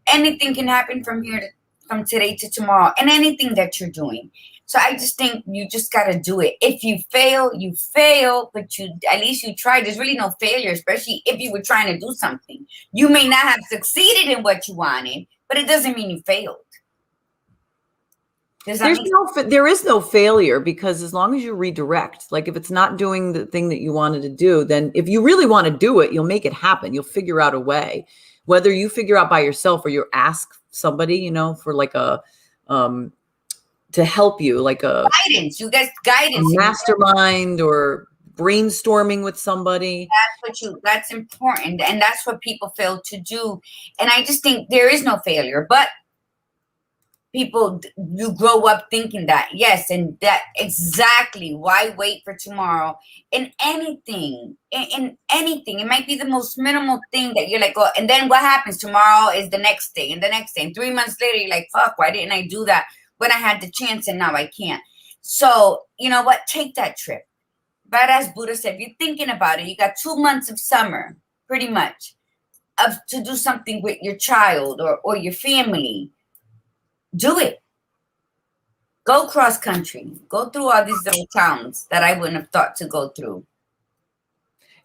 anything can happen from today to tomorrow, and anything that you're doing. So I just think you just gotta do it. If you fail, you fail, but at least you tried. There's really no failure, especially if you were trying to do something. You may not have succeeded in what you wanted, but it doesn't mean you failed. There is no failure, because as long as you redirect, like if it's not doing the thing that you wanted to do, then if you really want to do it, you'll make it happen. You'll figure out a way, whether you figure out by yourself or you ask somebody, for like to help you, like a guidance. You get guidance, mastermind, or brainstorming with somebody. That's important, and that's what people fail to do. And I just think there is no failure, but people, you grow up thinking that, yes, and that exactly. Why wait for tomorrow? In anything, in anything, it might be the most minimal thing that you're like, oh, and then what happens? Tomorrow is the next day, and the next day, and 3 months later, you're like, fuck, why didn't I do that when I had the chance and now I can't? So you know what? Take that trip. But as Buddha said, if you're thinking about it, you got 2 months of summer, pretty much, to do something with your child or your family. Do it. Go cross country. Go through all these little towns that I wouldn't have thought to go through.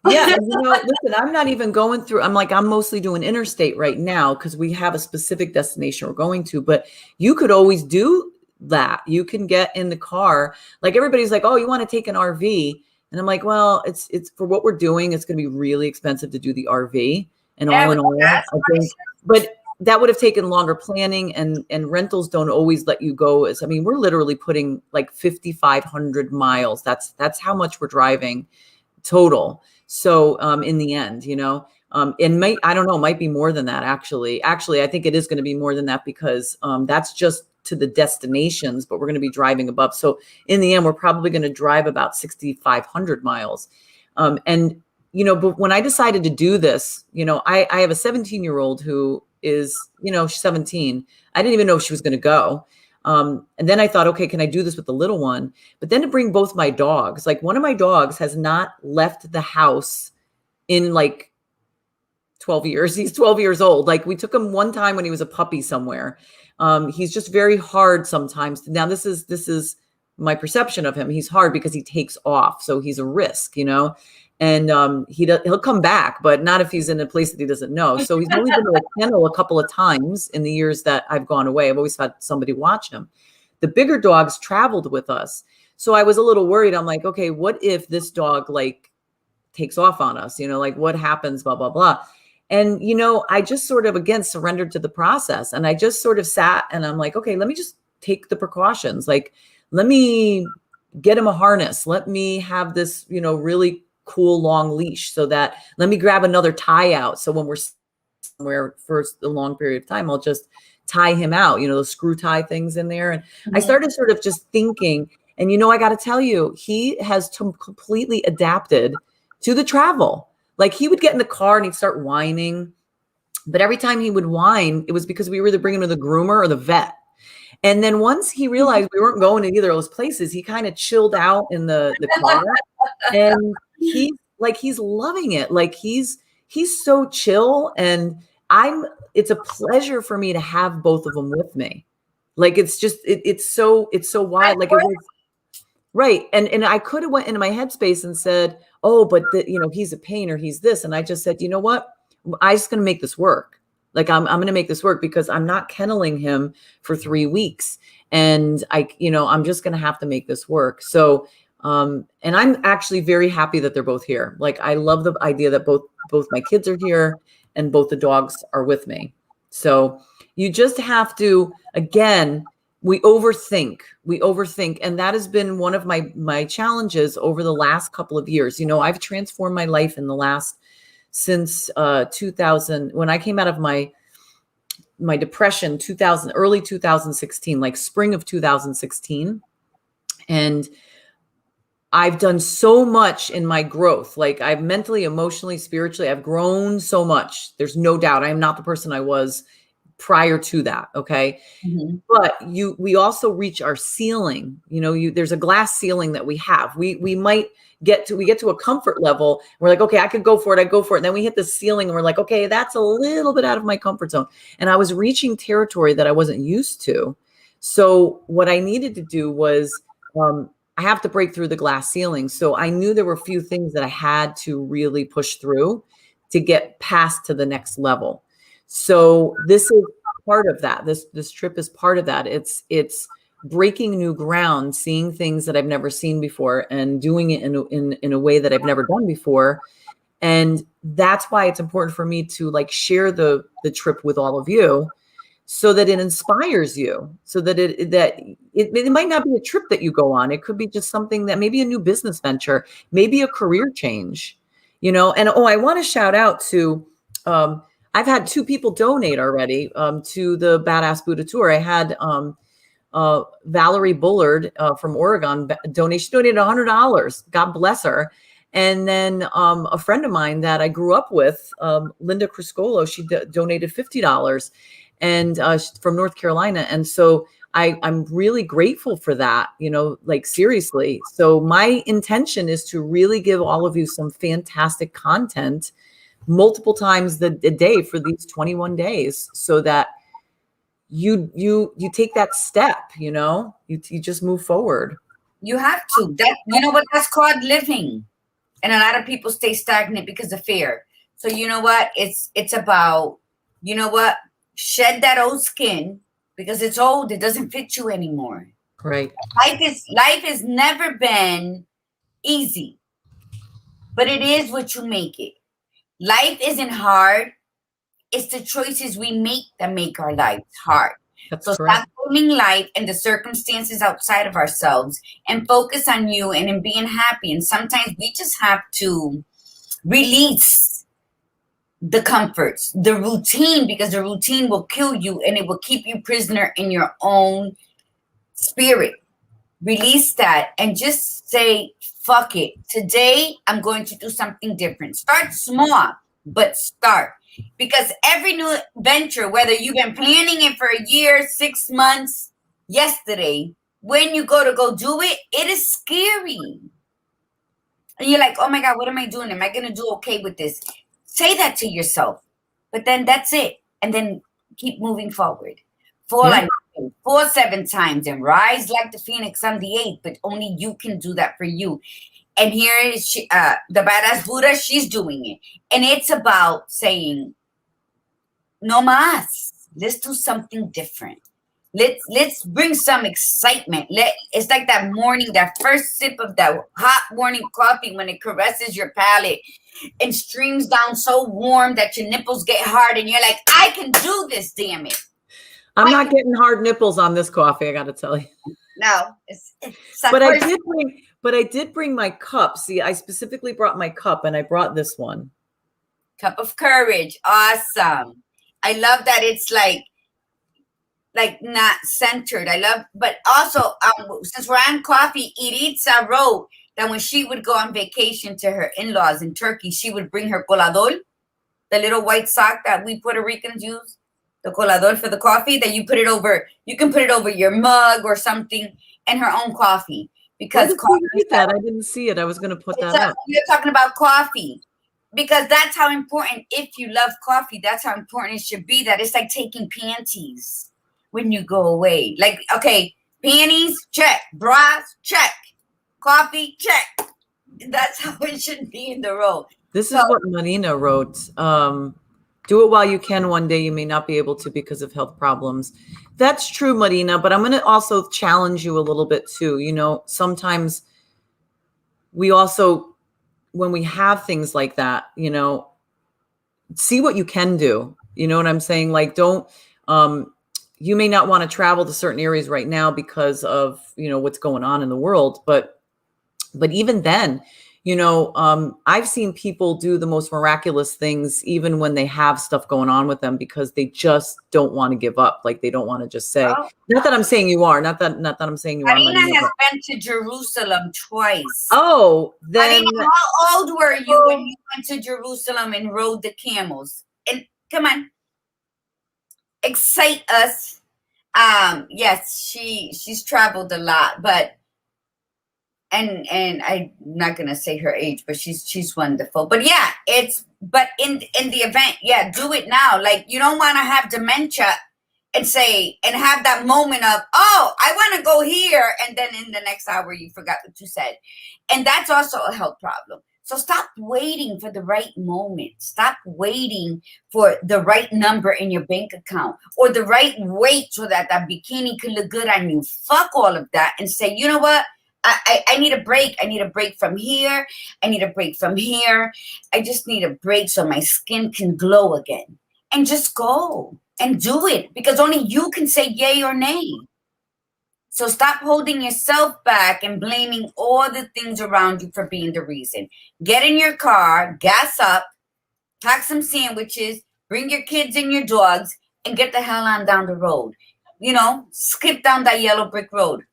Yeah. And listen, I'm not even going through, I'm mostly doing interstate right now because we have a specific destination we're going to, but you could always do that. You can get in the car. Like everybody's like, oh, you want to take an RV? And I'm like, well, it's for what we're doing. It's going to be really expensive to do the RV. And all in all, I think, but that would have taken longer planning, and rentals don't always let you go. We're literally putting like 5,500 miles. That's how much we're driving total. So in the end, and I don't know, might be more than that. Actually, I think it is going to be more than that, because that's just to the destinations, but we're going to be driving above. So in the end, we're probably going to drive about 6,500 miles. But when I decided to do this, I have a 17-year-old who is, she's 17. I didn't even know if she was going to go. And then I thought, okay, can I do this with the little one? But then to bring both my dogs, like one of my dogs has not left the house in like 12 years. He's 12 years old. Like we took him one time when he was a puppy somewhere. He's just very hard sometimes. Now this is my perception of him. He's hard because he takes off. So he's a risk, and he'll come back, but not if he's in a place that he doesn't know. So he's only been to a kennel a couple of times in the years that I've gone away. I've always had somebody watch him. The bigger dogs traveled with us. So I was a little worried. I'm like, okay, what if this dog like takes off on us? Like what happens, blah, blah, blah. And, I just sort of, again, surrendered to the process. And I just sort of sat and I'm like, okay, let me just take the precautions. Like, let me get him a harness. Let me have this, really cool long leash, so that let me grab another tie out. So when we're somewhere for a long period of time, I'll just tie him out, those screw tie things in there. And I started sort of just thinking, and, I got to tell you, he has completely adapted to the travel. Like he would get in the car and he'd start whining. But every time he would whine, it was because we were either bringing him to the groomer or the vet. And then once he realized we weren't going to either of those places, he kind of chilled out in the car. And he's loving it. Like he's so chill. And it's a pleasure for me to have both of them with me. Like, it's just, it's so wild. Like it was right. And I could have went into my headspace and said, oh, but he's a pain, or he's this. And I just said, you know what? I'm just going to make this work. Like I'm going to make this work, because I'm not kenneling him for 3 weeks. And I'm just going to have to make this work. So, and I'm actually very happy that they're both here. Like, I love the idea that both my kids are here and both the dogs are with me. So you just have to, again, we overthink. And that has been one of my challenges over the last couple of years. I've transformed my life in the last, since 2000, when I came out of my depression, early 2016, like spring of 2016. And I've done so much in my growth. Like, I've mentally, emotionally, spiritually, I've grown so much. There's no doubt I am not the person I was prior to that. Okay. Mm-hmm. But we also reach our ceiling. There's a glass ceiling that we have. We might get to a comfort level. We're like, okay, I could go for it. I go for it. And then we hit the ceiling and we're like, okay, that's a little bit out of my comfort zone. And I was reaching territory that I wasn't used to. So what I needed to do was, I have to break through the glass ceiling. So I knew there were a few things that I had to really push through to get past to the next level. So this is part of that. This trip is part of that. It's breaking new ground, seeing things that I've never seen before, and doing it in a way that I've never done before. And that's why it's important for me to like share the trip with all of you, so that it inspires you, so that it might not be a trip that you go on. It could be just something that maybe a new business venture, maybe a career change, And I want to shout out to, I've had 2 people donate already to the Badass Buddha Tour. I had Valerie Bullard from Oregon donated $100. God bless her. And then a friend of mine that I grew up with, Linda Criscolo, she donated $50, and from North Carolina. And so I'm really grateful for that, like seriously. So my intention is to really give all of you some fantastic content multiple times a day for these 21 days, so that you take that step, you just move forward. You have to. That, you know what, that's called living. And a lot of people stay stagnant because of fear. So you know what? It's about, shed that old skin, because it's old. It doesn't fit you anymore. Right. Life has never been easy, but it is what you make it. Life isn't hard. It's the choices we make that make our lives hard. That's so correct. Stop blaming life and the circumstances outside of ourselves, and focus on you and in being happy. And sometimes we just have to release the comforts, the routine, because the routine will kill you and it will keep you prisoner in your own spirit. Release that and just say, fuck it. Today, I'm going to do something different. Start small, but start. Because every new venture, whether you've been planning it for a year, 6 months, yesterday, when you go do it, it is scary. And you're like, oh my God, what am I doing? Am I going to do okay with this? Say that to yourself. But then that's it. And then keep moving forward. Fall on 7 times and rise like the phoenix on the 8th. But only you can do that for you. And here is the Badass Buddha. She's doing it. And it's about saying, no más. Let's do something different. Let's bring some excitement. It's like that morning, that first sip of that hot morning coffee when it caresses your palate and streams down so warm that your nipples get hard and you're like, I can do this, damn it. I'm not getting hard nipples on this coffee, I got to tell you. No, but I did bring my cup. See, I specifically brought my cup, and I brought this one. Cup of courage. Awesome. I love that it's like not centered. I love, but also since we're on coffee, Iritza wrote that when she would go on vacation to her in-laws in Turkey, she would bring her colador, the little white sock that we Puerto Ricans use, the colador for the coffee, that you can put it over your mug or something, and her own coffee. Because I didn't see it. I was going to put that up. You're talking about coffee. Because that's how important, if you love coffee, that's how important it should be. That it's like taking panties when you go away. Like, okay, panties, check. Bras, check. Coffee, check. That's how it should be in the road. This is what Marina wrote. Do it while you can. One day you may not be able to because of health problems. That's true, Marina, but I'm going to also challenge you a little bit too. Sometimes we also, when we have things like that, see what you can do. You know what I'm saying? Like, don't, you may not want to travel to certain areas right now because of, what's going on in the world. But even then, I've seen people do the most miraculous things even when they have stuff going on with them, because they just don't want to give up. Like, they don't want to just say, Oh, not that I'm saying you are, not that I'm saying you are, Marina Marina, has but, been to Jerusalem twice. oh, then, Marina, how old were you when you went to Jerusalem and rode the camels? And come on, excite us. Yes, she's traveled a lot, but and I'm not gonna say her age, but she's wonderful. But yeah, but in the event, yeah, do it now. Like, you don't want to have dementia and have that moment of, oh, I want to go here, and then in the next hour you forgot what you said, and that's also a health problem. So stop waiting for the right moment. Stop waiting for the right number in your bank account or the right weight so that bikini could look good on you. Fuck all of that and say, you know what? I need a break. I need a break from here. I need a break from here. I just need a break so my skin can glow again. And just go and do it, because only you can say yay or nay. So stop holding yourself back and blaming all the things around you for being the reason. Get in your car, gas up, pack some sandwiches, bring your kids and your dogs, and get the hell on down the road. Skip down that yellow brick road.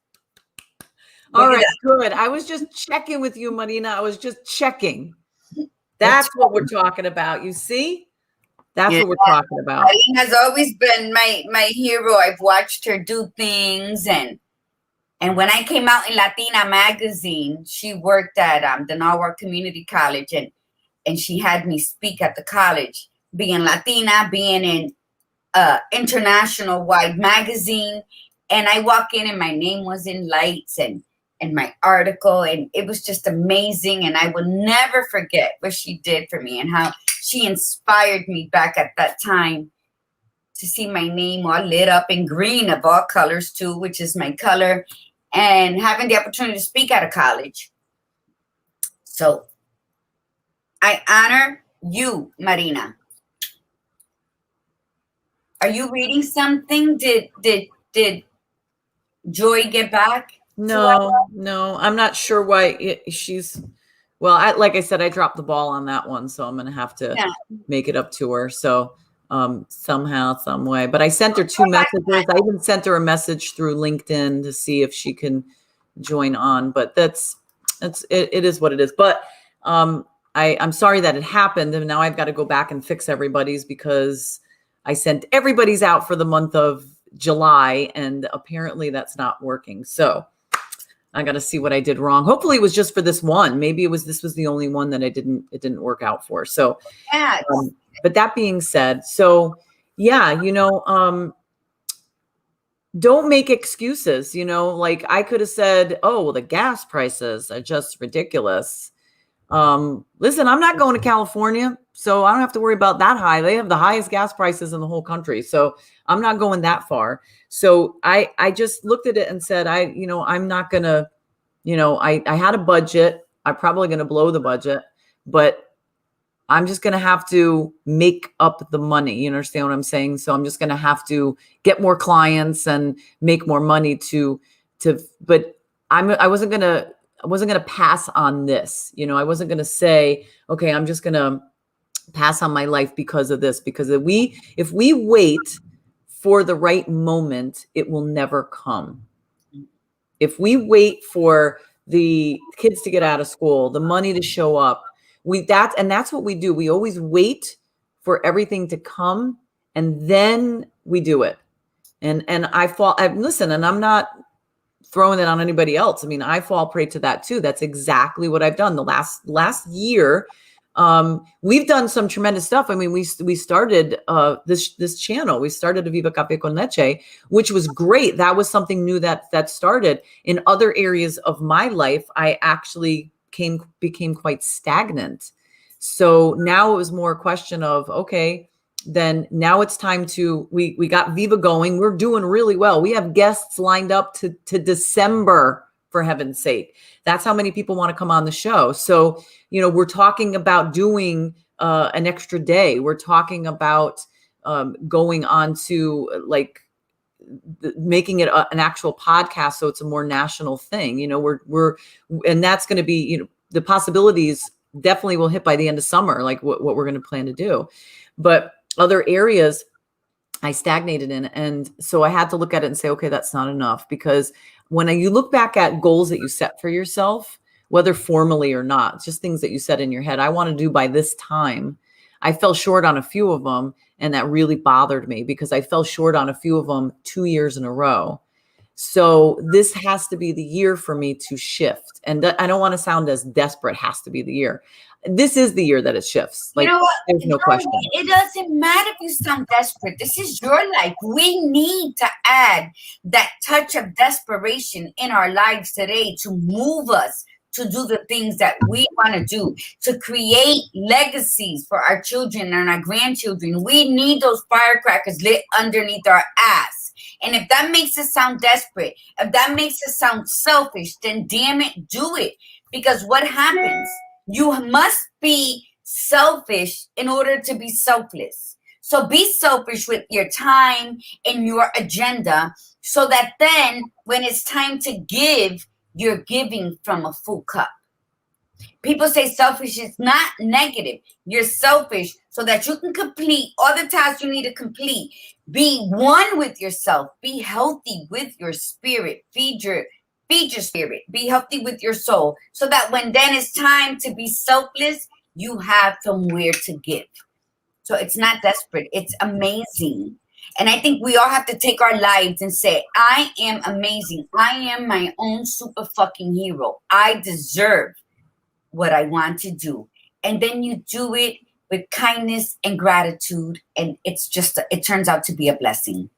all right, good. I was just checking with you, Marina. I was just checking. That's what we're talking about. You see? That's what we're talking about. Marina has always been my hero. I've watched her do things, and when I came out in Latina magazine, she worked at the Norwalk Community College, and she had me speak at the college, being Latina, being in international wide magazine. And I walk in and my name was in lights and my article, and it was just amazing. And I will never forget what she did for me and how she inspired me back at that time to see my name all lit up in green of all colors too, which is my color, and having the opportunity to speak at a college. So I honor you, Marina. Are you reading something? Did Joy get back? No, I'm not sure why she's. Well, like I said, I dropped the ball on that one, so I'm going to have to make it up to her. So somehow, some way. But I sent her 2 messages. I even sent her a message through LinkedIn to see if she can join on. But it is what it is. But I'm sorry that it happened, and now I've got to go back and fix everybody's, because I sent everybody's out for the month of July, and apparently that's not working. So I got to see what I did wrong. Hopefully it was just for this one. Maybe this was the only one that it didn't work out for. So, but that being said, so yeah, don't make excuses, like I could have said, oh, well, the gas prices are just ridiculous. Listen, I'm not going to California, so I don't have to worry about that high. They have the highest gas prices in the whole country. So I'm not going that far. So I just looked at it and said, I'm not going to, I had a budget. I'm probably going to blow the budget, but I'm just going to have to make up the money. You understand what I'm saying? So I'm just going to have to get more clients and make more money but I wasn't going to pass on this. I wasn't going to say, okay, I'm just going to pass on my life because of this, because if we wait for the right moment, it will never come. If we wait for the kids to get out of school, the money to show up, that's what we do. We always wait for everything to come, and then we do it. And listen, and I'm not throwing it on anybody else. I mean, I fall prey to that too. That's exactly what I've done the last year. We've done some tremendous stuff. I mean, we started this channel. We started a Viva Café con Leche, which was great. That was something new that started. In other areas of my life, I actually became quite stagnant. So now it was more a question of, okay, then now it's time we got Viva going. We're doing really well. We have guests lined up to December, for heaven's sake. That's how many people want to come on the show. So, we're talking about doing an extra day. We're talking about going on to making it an actual podcast, so it's a more national thing. And that's going to be, the possibilities definitely will hit by the end of summer, like what we're going to plan to do. But other areas I stagnated in. And so I had to look at it and say, okay, that's not enough. Because when you look back at goals that you set for yourself, whether formally or not, it's just things that you set in your head, I want to do by this time. I fell short on a few of them. And that really bothered me because I fell short on a few of them 2 years in a row. So this has to be the year for me to shift. And I don't want to sound as desperate, has to be the year. This is the year that it shifts. Like, you know what? there's no question. It doesn't matter if you sound desperate. This is your life. We need to add that touch of desperation in our lives today to move us to do the things that we want to do, to create legacies for our children and our grandchildren. We need those firecrackers lit underneath our ass. And if that makes us sound desperate, if that makes us sound selfish, then damn it, do it. Because what happens? You must be selfish in order to be selfless. So be selfish with your time and your agenda so that then when it's time to give, you're giving from a full cup. People say selfish is not negative. You're selfish so that you can complete all the tasks you need to complete. Be one with yourself. Be healthy with your spirit. Feed your spirit. Be healthy with your soul so that when then it's time to be selfless, you have somewhere to give. So it's not desperate. It's amazing. And I think we all have to take our lives and say, I am amazing. I am my own super fucking hero. I deserve what I want to do. And then you do it with kindness and gratitude. And it turns out to be a blessing.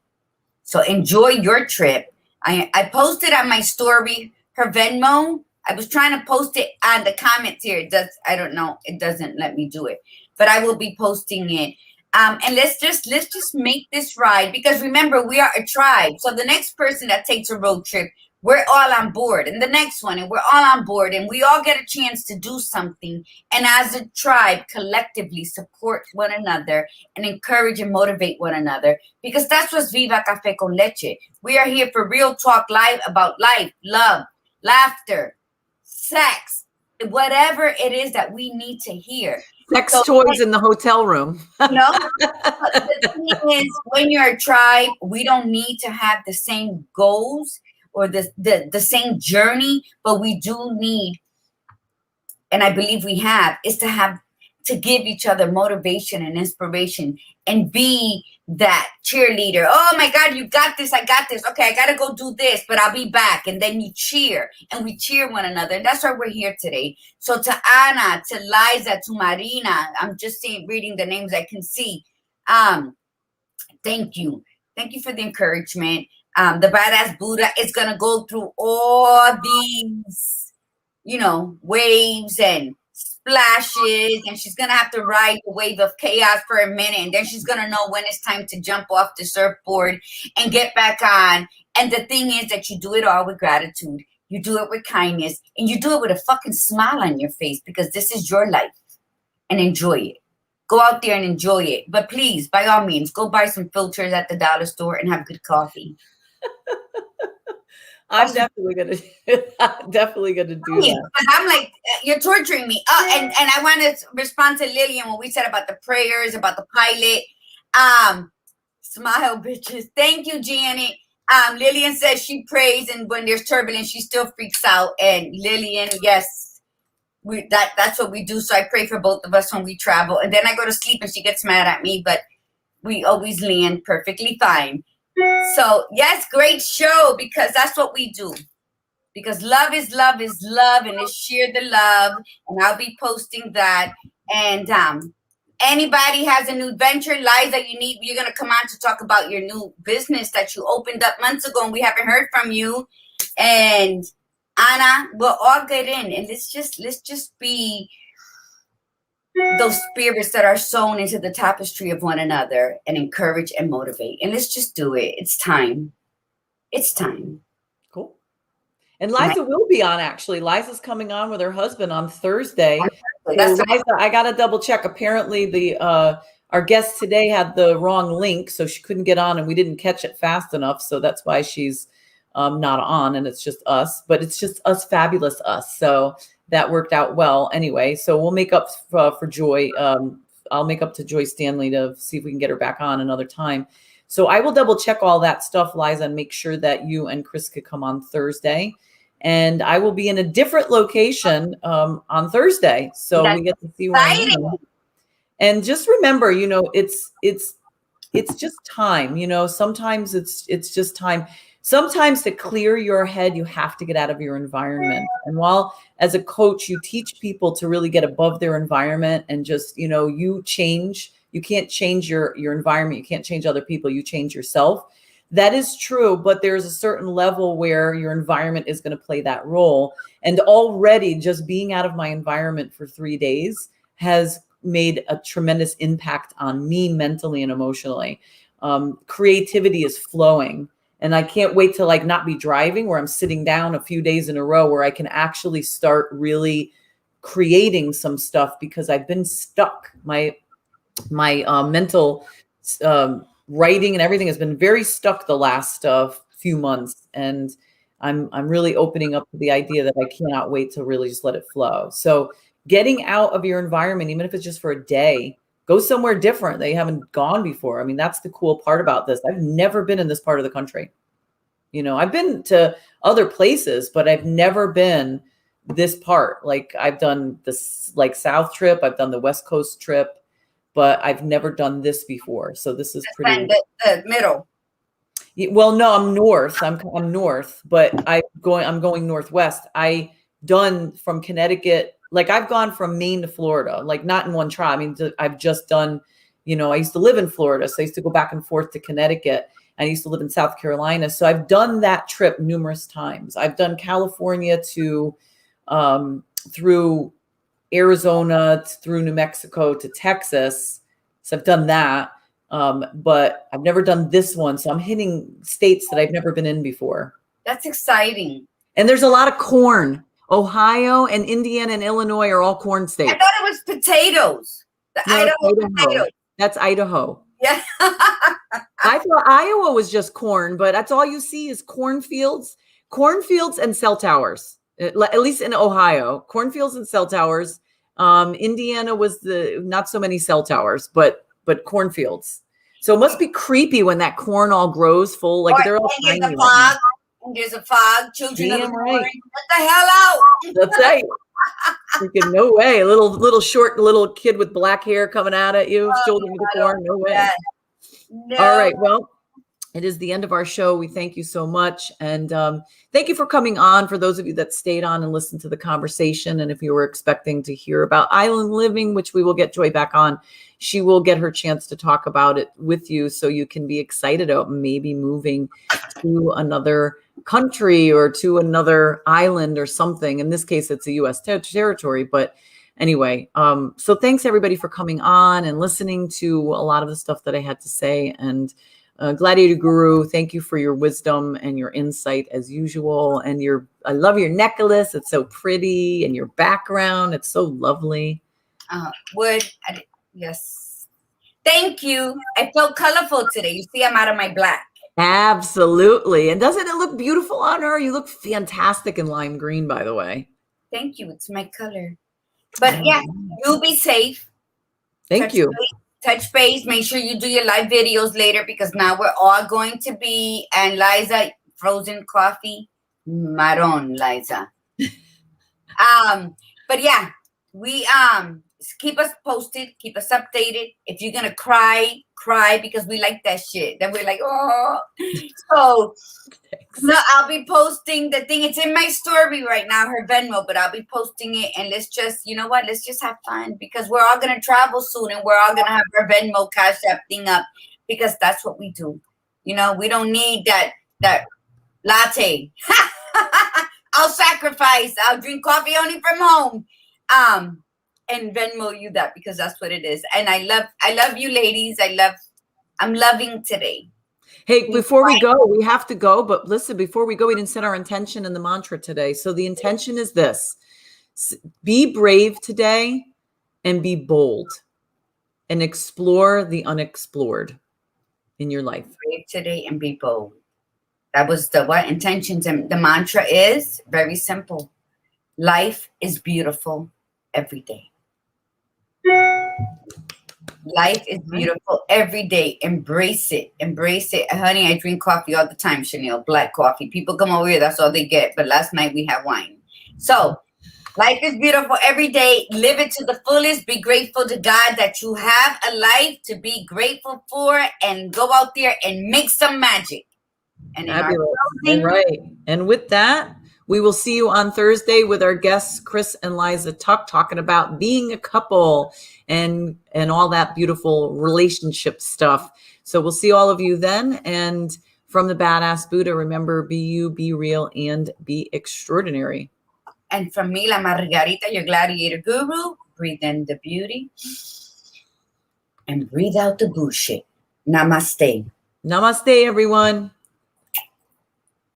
So enjoy your trip. I posted on my story, her Venmo. I was trying to post it on the comments here. I don't know. It doesn't let me do it, but I will be posting it. And let's just make this ride, because remember, we are a tribe. So the next person that takes a road trip, we're all on board, and the next one, and we're all on board, and we all get a chance to do something. And as a tribe, collectively support one another and encourage and motivate one another, because that's what's Viva Café con Leche. We are here for real talk, live about life, love, laughter, sex, whatever it is that we need to hear. Sex toys in the hotel room. The thing is, when you're a tribe, we don't need to have the same goals or the same journey, but we do need, and I believe we have, is to give each other motivation and inspiration and be that cheerleader. Oh my God, you got this. I got this. Okay, I got to go do this, but I'll be back. And then you cheer, and we cheer one another. And that's why we're here today. So to Anna, to Liza, to Marina, I'm just reading the names I can see. Thank you. Thank you for the encouragement. The Badass Buddha is going to go through all these, waves and splashes, and she's gonna have to ride the wave of chaos for a minute, and then she's gonna know when it's time to jump off the surfboard and get back on. And the thing is that you do it all with gratitude, you do it with kindness, and you do it with a fucking smile on your face, because this is your life, and enjoy it. Go out there and enjoy it. But please, by all means, go buy some filters at the dollar store and have good coffee. I'm definitely gonna do that. Because I'm like, you're torturing me. And I want to respond to Lillian when we said about the prayers, about the pilot. Smile, bitches. Thank you, Janet. Lillian says she prays, and when there's turbulence, she still freaks out. And Lillian, yes, that's what we do. So I pray for both of us when we travel, and then I go to sleep, and she gets mad at me, but we always land perfectly fine. So yes, great show, because that's what we do. Because love is love is love, and it's share the love, and I'll be posting that. And anybody has a new venture, Liza, you're gonna come on to talk about your new business that you opened up months ago, and we haven't heard from you. And Anna, we'll all get in, and let's just be those spirits that are sewn into the tapestry of one another and encourage and motivate. And let's just do it. It's time. It's time. Cool. And Liza will be on, actually. Liza's coming on with her husband on Thursday. So Liza, I got to double check. Apparently our guest today had the wrong link, so she couldn't get on, and we didn't catch it fast enough. So that's why she's not on, and it's just us. But it's just us, fabulous us. So that worked out well anyway. So we'll make up for Joy. I'll make up to Joy Stanley to see if we can get her back on another time. So I will double check all that stuff, Liza, and make sure that you and Chris could come on Thursday. And I will be in a different location on Thursday, so we get to see where I am. And just remember, you know, it's just time. You know, sometimes it's just time. Sometimes to clear your head, you have to get out of your environment. And while as a coach, you teach people to really get above their environment and just, you know, you change. You can't change your environment. You can't change other people. You change yourself. That is true, but there's a certain level where your environment is going to play that role. And already just being out of my environment for 3 days has made a tremendous impact on me mentally and emotionally. Creativity is flowing. And I can't wait to like not be driving, where I'm sitting down a few days in a row where I can actually start really creating some stuff, because I've been stuck. My mental writing and everything has been very stuck the last few months. And I'm really opening up to the idea that I cannot wait to really just let it flow. So getting out of your environment, even if it's just for a day, go somewhere different that you haven't gone before. I mean, that's the cool part about this. I've never been in this part of the country. You know, I've been to other places, but I've never been this part. Like I've done this like South trip, I've done the West Coast trip, but I've never done this before. So this is pretty. The middle. Well, no, I'm north. I'm north, but I'm going northwest. I done from Connecticut. Like I've gone from Maine to Florida, like not in one try. I mean, I've just done, you know, I used to live in Florida. So I used to go back and forth to Connecticut. I used to live in South Carolina. So I've done that trip numerous times. I've done California to through Arizona, through New Mexico to Texas. So I've done that. But I've never done this one. So I'm hitting states that I've never been in before. That's exciting. And there's a lot of corn. Ohio and Indiana and Illinois are all corn states. I thought it was potatoes. Idaho potatoes. That's Idaho. Yeah. I thought Iowa was just corn, but that's all you see is cornfields and cell towers. At least in Ohio, cornfields and cell towers. Indiana was not so many cell towers, but cornfields. So it must be creepy when that corn all grows full. Like they're all tiny. There's a fog. Children Damn of the right. corn. Get the hell out. That's right. Freaking no way. A little short little kid with black hair coming out at you. Children of the corn. No way. No. All right. Well, it is the end of our show. We thank you so much. And thank you for coming on. For those of you that stayed on and listened to the conversation. And if you were expecting to hear about island living, which we will get Joy back on, she will get her chance to talk about it with you, so you can be excited about maybe moving to another country or to another island or something. In this case, it's a U.S. territory. But anyway, so thanks everybody for coming on and listening to a lot of the stuff that I had to say. And Gladiator Guru, thank you for your wisdom and your insight as usual. And I love your necklace. It's so pretty. And your background, it's so lovely. Yes. Thank you. I felt colorful today. You see, I'm out of my black. Absolutely. And doesn't it look beautiful on her? You look fantastic in lime green, by the way. Thank you. It's my color. But yeah, you be safe. Thank you. Touch base. Make sure you do your live videos later, because now we're all going to be, and Liza, frozen coffee, marron, Liza. But yeah, we keep us posted, keep us updated. If you're gonna cry, because we like that shit. Then we're like, oh. So no, I'll be posting the thing. It's in my story right now, her Venmo, but I'll be posting it. And let's just, you know what? Let's just have fun, because we're all gonna travel soon, and we're all gonna have our Venmo Cash App thing up, because that's what we do. You know, we don't need that latte. I'll sacrifice. I'll drink coffee only from home. And Venmo you that, because that's what it is. And I love you ladies. I'm loving today. Hey, before we go, we have to go. But listen, before we go, we didn't set our intention and the mantra today. So the intention is this: be brave today and be bold. and explore the unexplored in your life. Brave today and be bold. That was the what intentions, and the mantra is very simple. Life is beautiful every day. Life is beautiful every day. Embrace it. Embrace it. Honey, I drink coffee all the time, Chanel. Black coffee. People come over here, that's all they get. But last night we had wine. So life is beautiful every day. Live it to the fullest. Be grateful to God that you have a life to be grateful for, and go out there and make some magic. And in our closing, all right. And with that, we will see you on Thursday with our guests, Chris and Liza Tuck, talking about being a couple and all that beautiful relationship stuff. So we'll see all of you then. And from the Badass Buddha, remember, be you, be real, and be extraordinary. And from me, La Margarita, your gladiator guru, breathe in the beauty and breathe out the bullshit. Namaste. Namaste, everyone.